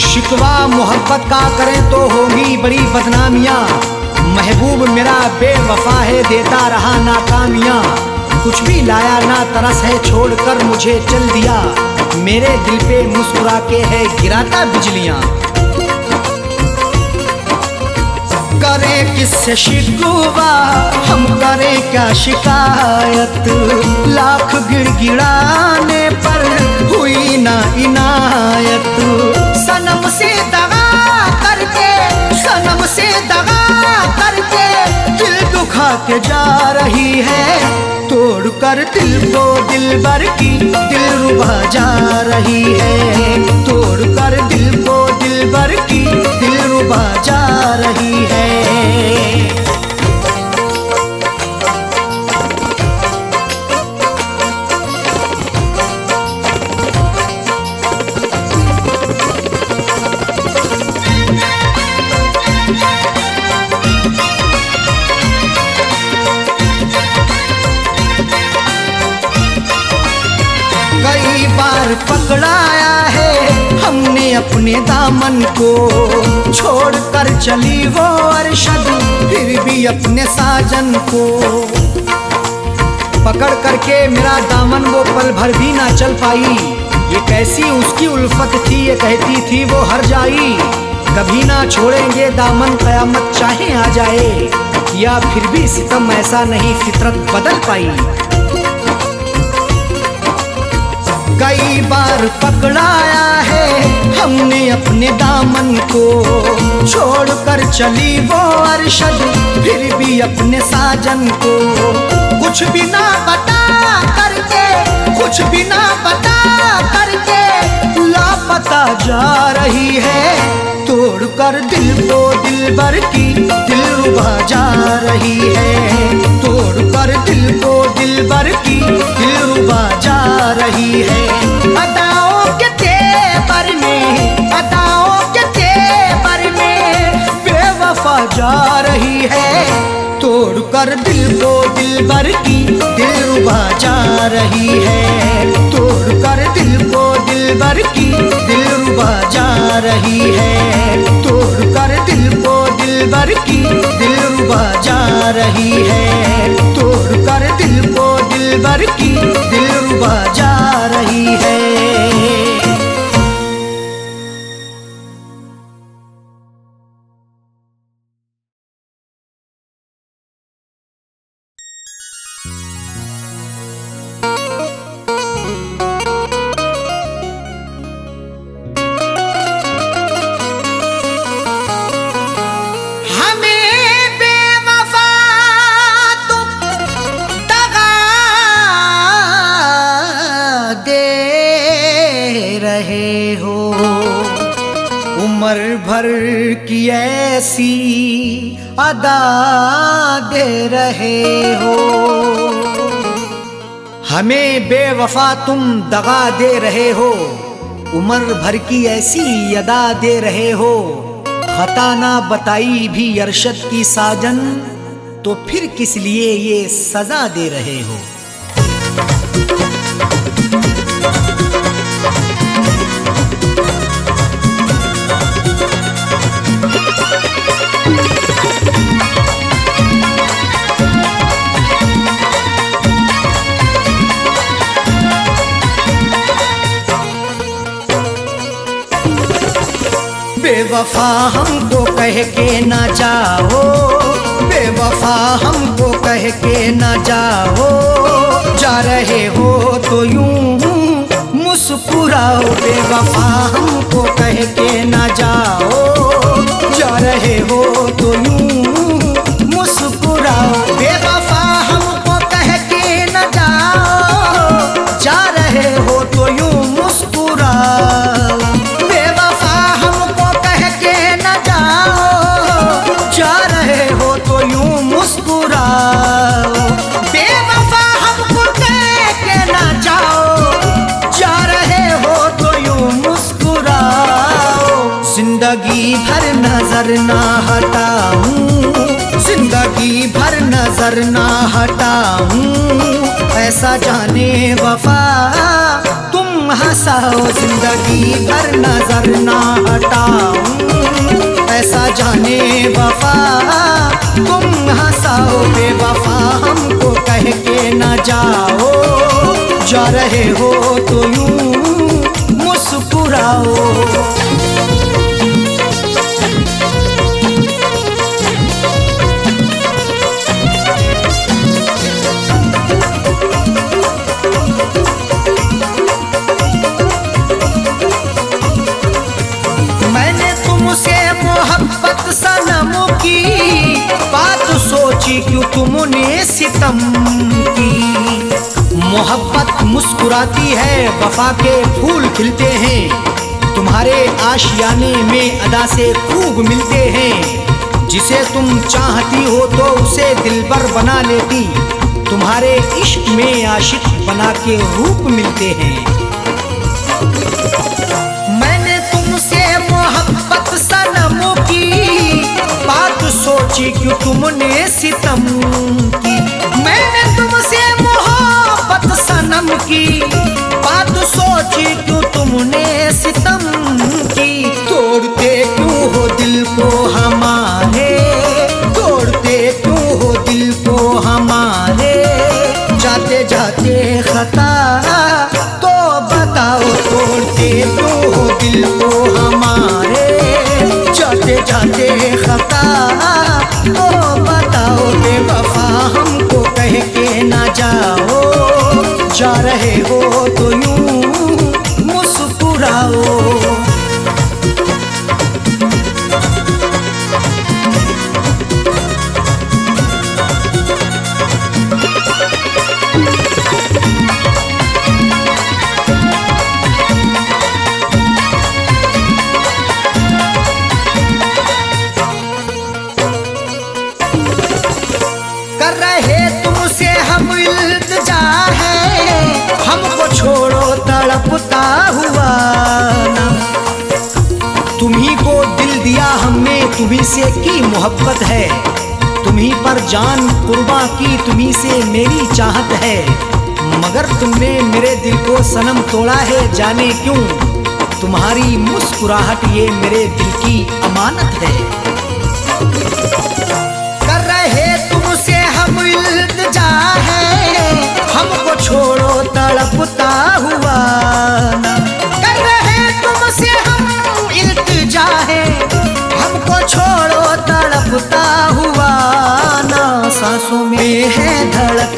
शिकवा मोहब्बत का करें तो होगी बड़ी बदनामियाँ, महबूब मेरा बेवफा है देता रहा नाकामियाँ। कुछ भी लाया ना तरस है छोड़कर मुझे चल दिया, मेरे दिल पे मुस्कुरा के है गिराता बिजलियाँ। करें किससे शिकवा हम करें क्या शिकायत, लाख गिड़गिड़ाने पर हुई ना इनायत। सनम से दगा करके, सनम से दगा करके दिल दुखा के जा रही है। तोड़ कर दिल को दिलबर की दिलरुबा जा रही है। तोड़ कर दिल को दिलबर की दिलरुबा जा रही है। कई बार पकड़ाया है हमने अपने दामन को, छोड़ कर चली वो अरशद फिर भी अपने साजन को। पकड़ करके मेरा दामन वो पल भर भी ना चल पाई, ये कैसी उसकी उल्फत थी ये कहती थी वो हर जाई। कभी ना छोड़ेंगे दामन कयामत चाहे आ जाए, या फिर भी सितम ऐसा नहीं फितरत बदल पाई। कई बार पकड़ाया है हमने अपने दामन को, छोड़ कर चली वो अरशद फिर भी अपने साजन को। कुछ भी ना बता करके, कुछ भी ना बता करके लापता जा रही है। तोड़ कर दिल को दिलबर की दिलरुबा जा रही है। तोड़ कर दिल को दिलबर की दिलरुबा जा रही है। बताओ रुबा जा रही है, तोड़ कर दिल को दिलबर की दिल रुबा जा रही है। उम्र भर की ऐसी अदा दे रहे हो, हमें बेवफा तुम दगा दे रहे हो। उम्र भर की ऐसी अदा दे रहे हो, खता ना बताई भी अरशद की साजन, तो फिर किस लिए ये सजा दे रहे हो। बेवफा हमको कह के ना जाओ, बेवफा हमको कह के ना जाओ, जा रहे हो तो यूं मुस्कुराओ। बेवफा हमको कह के ना जाओ, जा रहे हो तो यूं मुस्कुराओ। बेवफा हमको कह के ना जाओ, जा रहे हो तो यूं मुस्कुराओ। जा रहे हो तो यूं मुस्कुराओ। बेवफा हमको कह के ना जाओ, जा रहे हो तो यूं मुस्कुराओ। जिंदगी भर नजर ना हटाऊं, जिंदगी भर नजर ना हटाऊं, ऐसा जाने वफा तुम हंसाओ। जिंदगी भर नजर ना हटाऊं, ऐसा जाने वफा तुम हंसाओ। बेवफा हमको कह के ना जाओ, जा रहे हो तो यूं मुस्कुराओ। मोहब्बत सनम की बात सोची क्यों तुमने सितम की। मोहब्बत मुस्कुराती है, वफा के फूल खिलते हैं, तुम्हारे आशियाने में अदा से खूब मिलते हैं। जिसे तुम चाहती हो तो उसे दिलबर बना लेती, तुम्हारे इश्क में आशिक बना के रूप मिलते हैं। मैंने तुमसे मोहब्बत सनम की बात सोची क्यों तुमने सितम की। मैंने तुमसे मोहब्बत सनम की बात सोची क्यों तुमने सितम की। तोड़ते क्यों हो दिल को हमारे, तोड़ते क्यों हो दिल को हमारे, जाते जाते खता तो बताओ। तोड़ते क्यों हो दिल को हमारे, जाते जाते खता तो बताओ। बेवफा हमको कह के ना जाओ, जा रहे हो तो यूं मुस्कुराओ। कर रहे तुमसे हम इल्तिजा है, हमको छोड़ो तड़पता हुआ ना। तुम्ही को दिल दिया हमने, तुम्ही से की मोहब्बत है, तुम्ही पर जान कुर्बां की, तुम्ही से मेरी चाहत है। मगर तुमने मेरे दिल को सनम तोड़ा है, जाने क्यों। तुम्हारी मुस्कुराहट ये मेरे दिल की अमानत है। कर रहे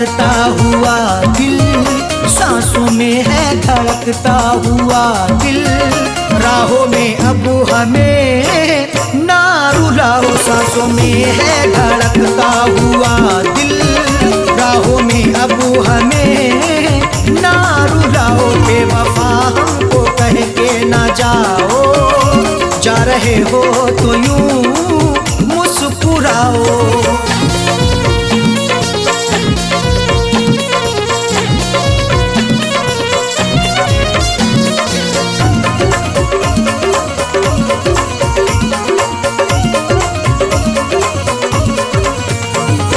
धड़कता हुआ दिल, सांसों में है धड़कता हुआ दिल। राहों में अब हमें ना रुलाओ, सांसों में है धड़कता हुआ दिल। राहों में अब हमें ना रुलाओ, बेवफा हमको कह के ना जाओ। जा रहे हो तो यूं मुस्कुराओ।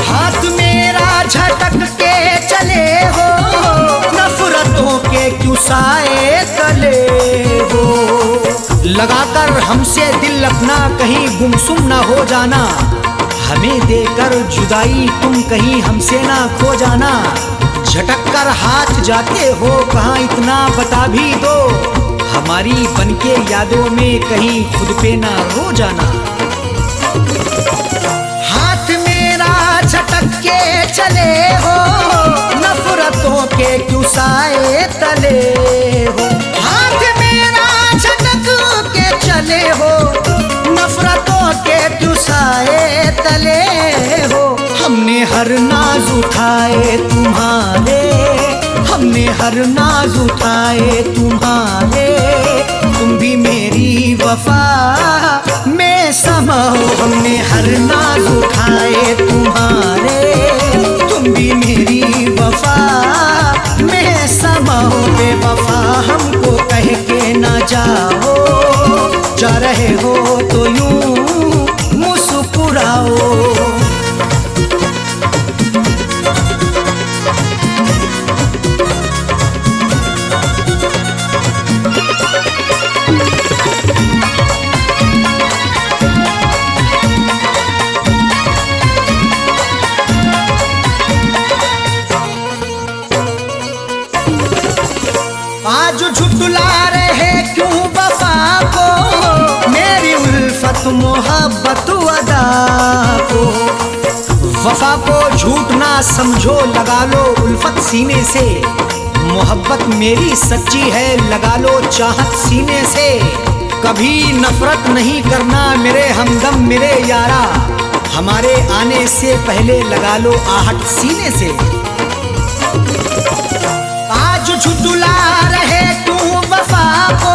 हाथ मेरा झटक के चले हो, नफरतों के क्यों साए तले हो। लगाकर हमसे दिल अपना कहीं गुमसुम ना हो जाना, हमें देकर जुदाई तुम कहीं हमसे ना खो जाना। झटक कर हाथ जाते हो कहाँ इतना बता भी दो, हमारी बनके यादों में कहीं खुद पे ना रो जाना। हाथ मेरा झटक के चले हो, नफरतों के क्यों साए तले हो। हाथ मेरा झटक के चले हो, नफरतों के क्यों साए तले हो। हमने हर नाज उठाए तुम्हारे, हमने हर नाज उठाए तुम्हारे। तुम भी मेरी वफा में समाओ, हमने हर नाज उठाए तुम्हारे। तुम भी मेरी वफा में समाओ, बेवफा हमको कह के ना जाओ। जा रहे हो तो यूं मुस्कुराओ। आज झुटला रहे क्यों वफा को, मेरी उल्फत मोहब्बत अदा को। वफा को झूठ ना समझो, लगा लो उल्फत सीने से। मोहब्बत मेरी सच्ची है, लगा लो चाहत सीने से। कभी नफरत नहीं करना मेरे हमदम मेरे यारा, हमारे आने से पहले लगा लो आहट सीने से। आज झुटला रहे तू वफा को,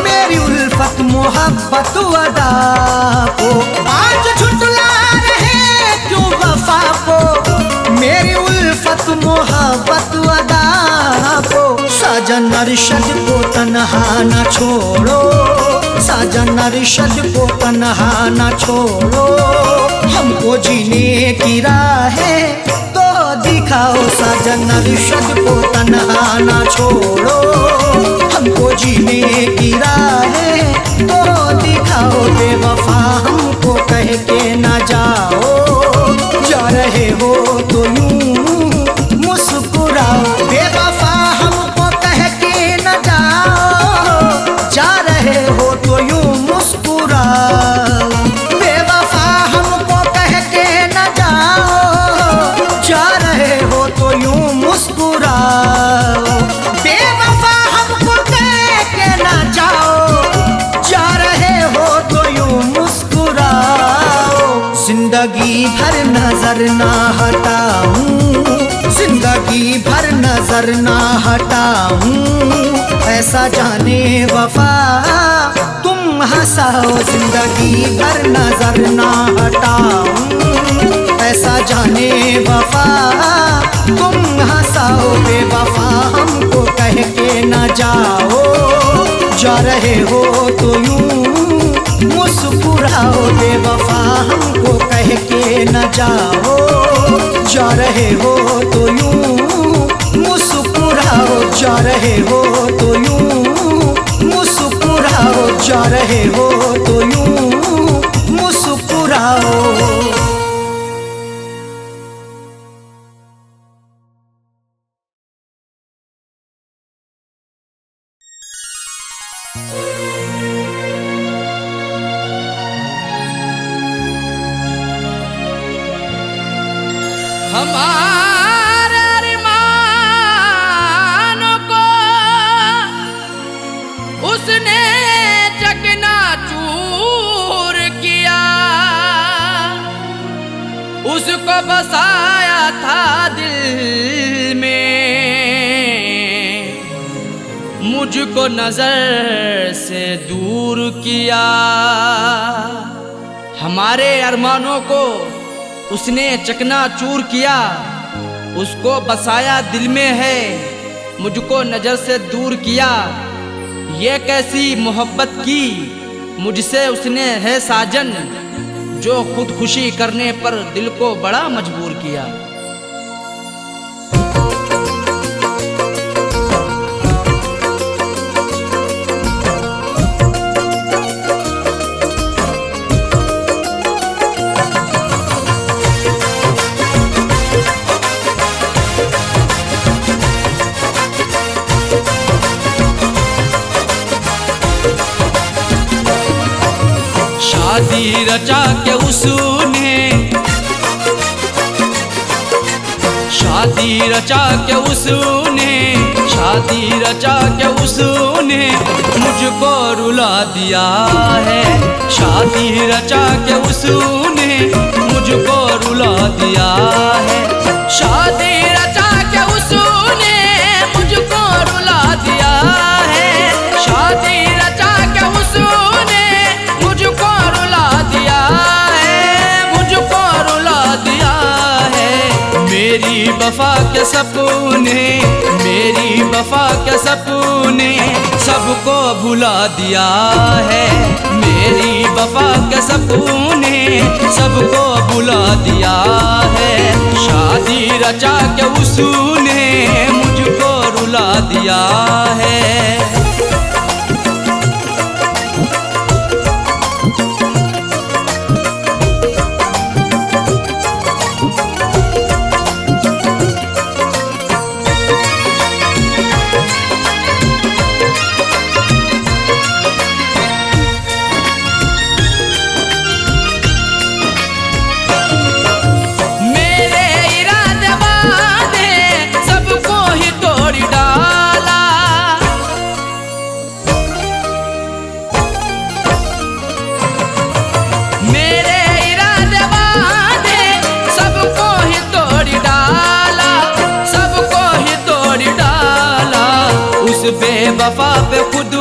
मेरी उल्फत मोहब्बत अदा को। आज झुटला रहे तू वफा को, मेरी उल्फत मोहब्बत अदा को। साजन अरशद को तन्हा न छोड़ो, साजन अरशद को तन्हा न छोड़ो। हमको जीने की राहें तो दिखाओ, साजन अरशद को तन्हा न छोड़ो। हमको जीने की राहें तो दिखाओ, बेवफा हमको कह के न जाओ। जा रहे हो तो यूं मुस्कुराओ, बेवफा हमको कह के न जाओ। जा रहे हो तो यूं मुस्कुराओ, बेवफा हमको कह के न जाओ। जा रहे हो तो यूं मुस्कुराओ, बेवफा हमको कह के न जाओ। जा रहे हो तो यूं मुस्कुराओ। जिंदगी भर नजर ना हटाऊं, जिंदगी भर नजर ना हटाऊं। ऐसा जाने वफा तुम हंसाओ, जिंदगी भर नजर ना हटाऊं। ऐसा जाने वफा तुम हंसाओ, बेवफा हमको कह के न जाओ। जा रहे हो तो यूं मुस्कुराओ, बेवफा हमको कह के न जाओ। जा रहे हो तो यूं मुस्कुराओ, जा रहे हो तो यूं मुस्कुराओ। जा रहे हो तो यूं मुस्कुराओ। हमारे मुझको नजर से दूर किया। हमारे अरमानों को उसने चकनाचूर किया, उसको बसाया दिल में है, मुझको नजर से दूर किया। ये कैसी मोहब्बत की मुझसे उसने है साजन, जो खुदकुशी करने पर दिल को बड़ा मजबूर किया। शादी रचा के उसने, शादी रचा के उसने, शादी रचा के उसने मुझको रुला दिया है। शादी रचा के उसने मुझको रुला दिया है। शादी रचा के उसने मुझको रुला दिया है। शादी रचा के उसने मुझको रुला दिया है, मुझको रुला दिया है। मेरी वफा के सपने, मेरी वफा के सपने सबको भुला दिया है। मेरी वफा के सपने सबको भुला दिया है। शादी रचा के उसने मुझको रुला दिया है। बेवफा पे खुद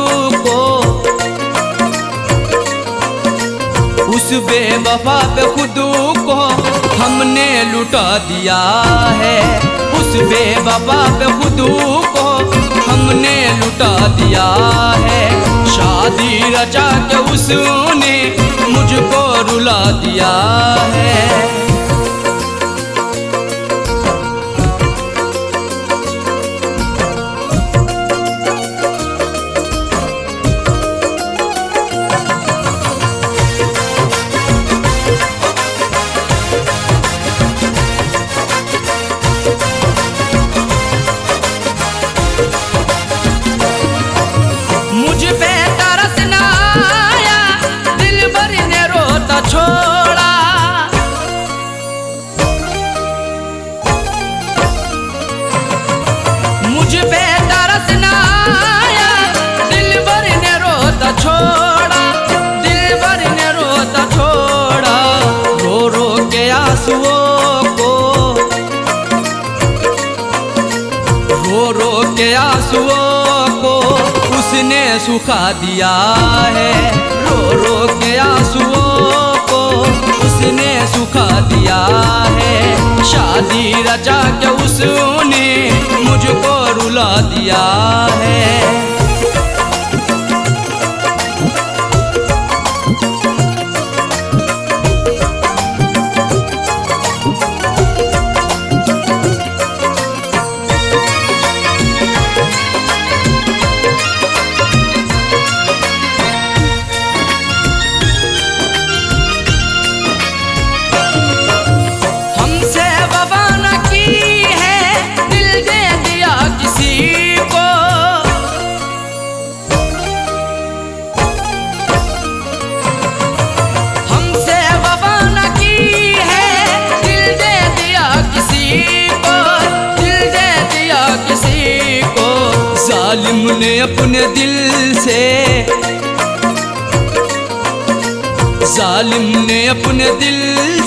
को, उस बेवफा पे खुद को हमने लुटा दिया है। उस बेवफा पे खुद को हमने लुटा दिया है। शादी रचा के उसने मुझको रुला दिया है। मुझ पे तरस ना आया, दिल भर ने रोता छोड़ा। मुझ पे तरस ना आया, दिल भर ने रोता छोड़ा। दिल भर ने रोता छोड़ा। रो रो के आंसुओं को, रो रो के आंसुओं को उसने सुखा दिया है। रो रो के आंसुओं को उसने सुखा दिया है। शादी रचा के उसने मुझको रुला दिया है। जालिम ने अपने दिल से, जालिम ने अपने दिल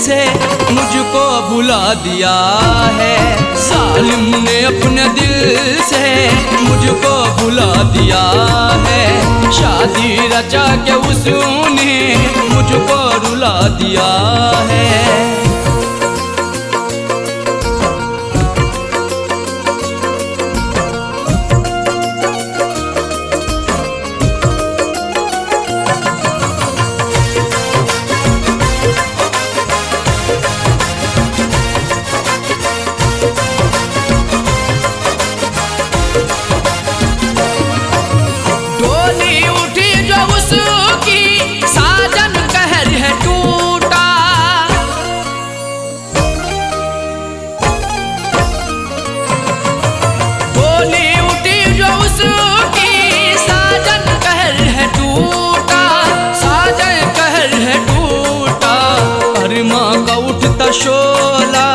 से मुझको भुला दिया है। जालिम ने अपने दिल से मुझको भुला दिया है। शादी रचा के उसने मुझको रुला दिया है। शोला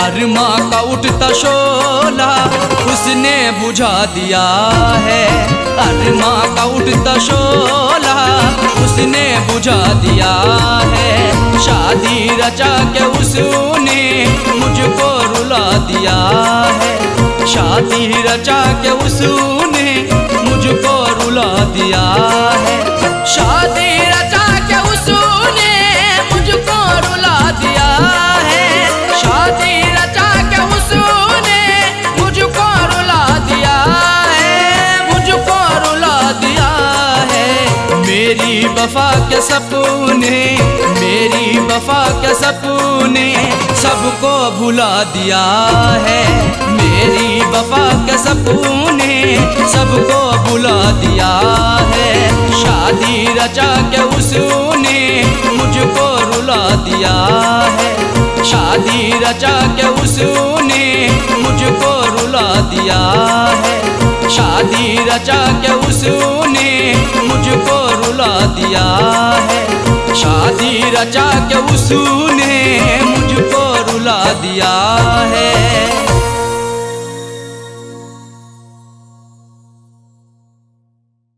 अरमा का उठता शोला उसने बुझा दिया है। अरमा का उठता शोला उसने बुझा दिया है। शादी रचा के उसने मुझको रुला दिया है। शादी रचा के उसने मुझको रुला दिया है। शादी रचा के उसने मुझको रुला दिया है। शादी रचा के उसने मुझको रुला दिया है। मुझको रुला दिया है। मेरी वफा के सपने मेरी वफा के सपने सबको भुला दिया है। मेरी वफा के सपने सबको भुला दिया है। शादी रचा के उसने मुझको रुला दिया है। शादी रचा के उसने मुझको रुला दिया है। शादी रचा के उसने मुझको रुला दिया है। शादी रचा के उसने मुझको रुला दिया है।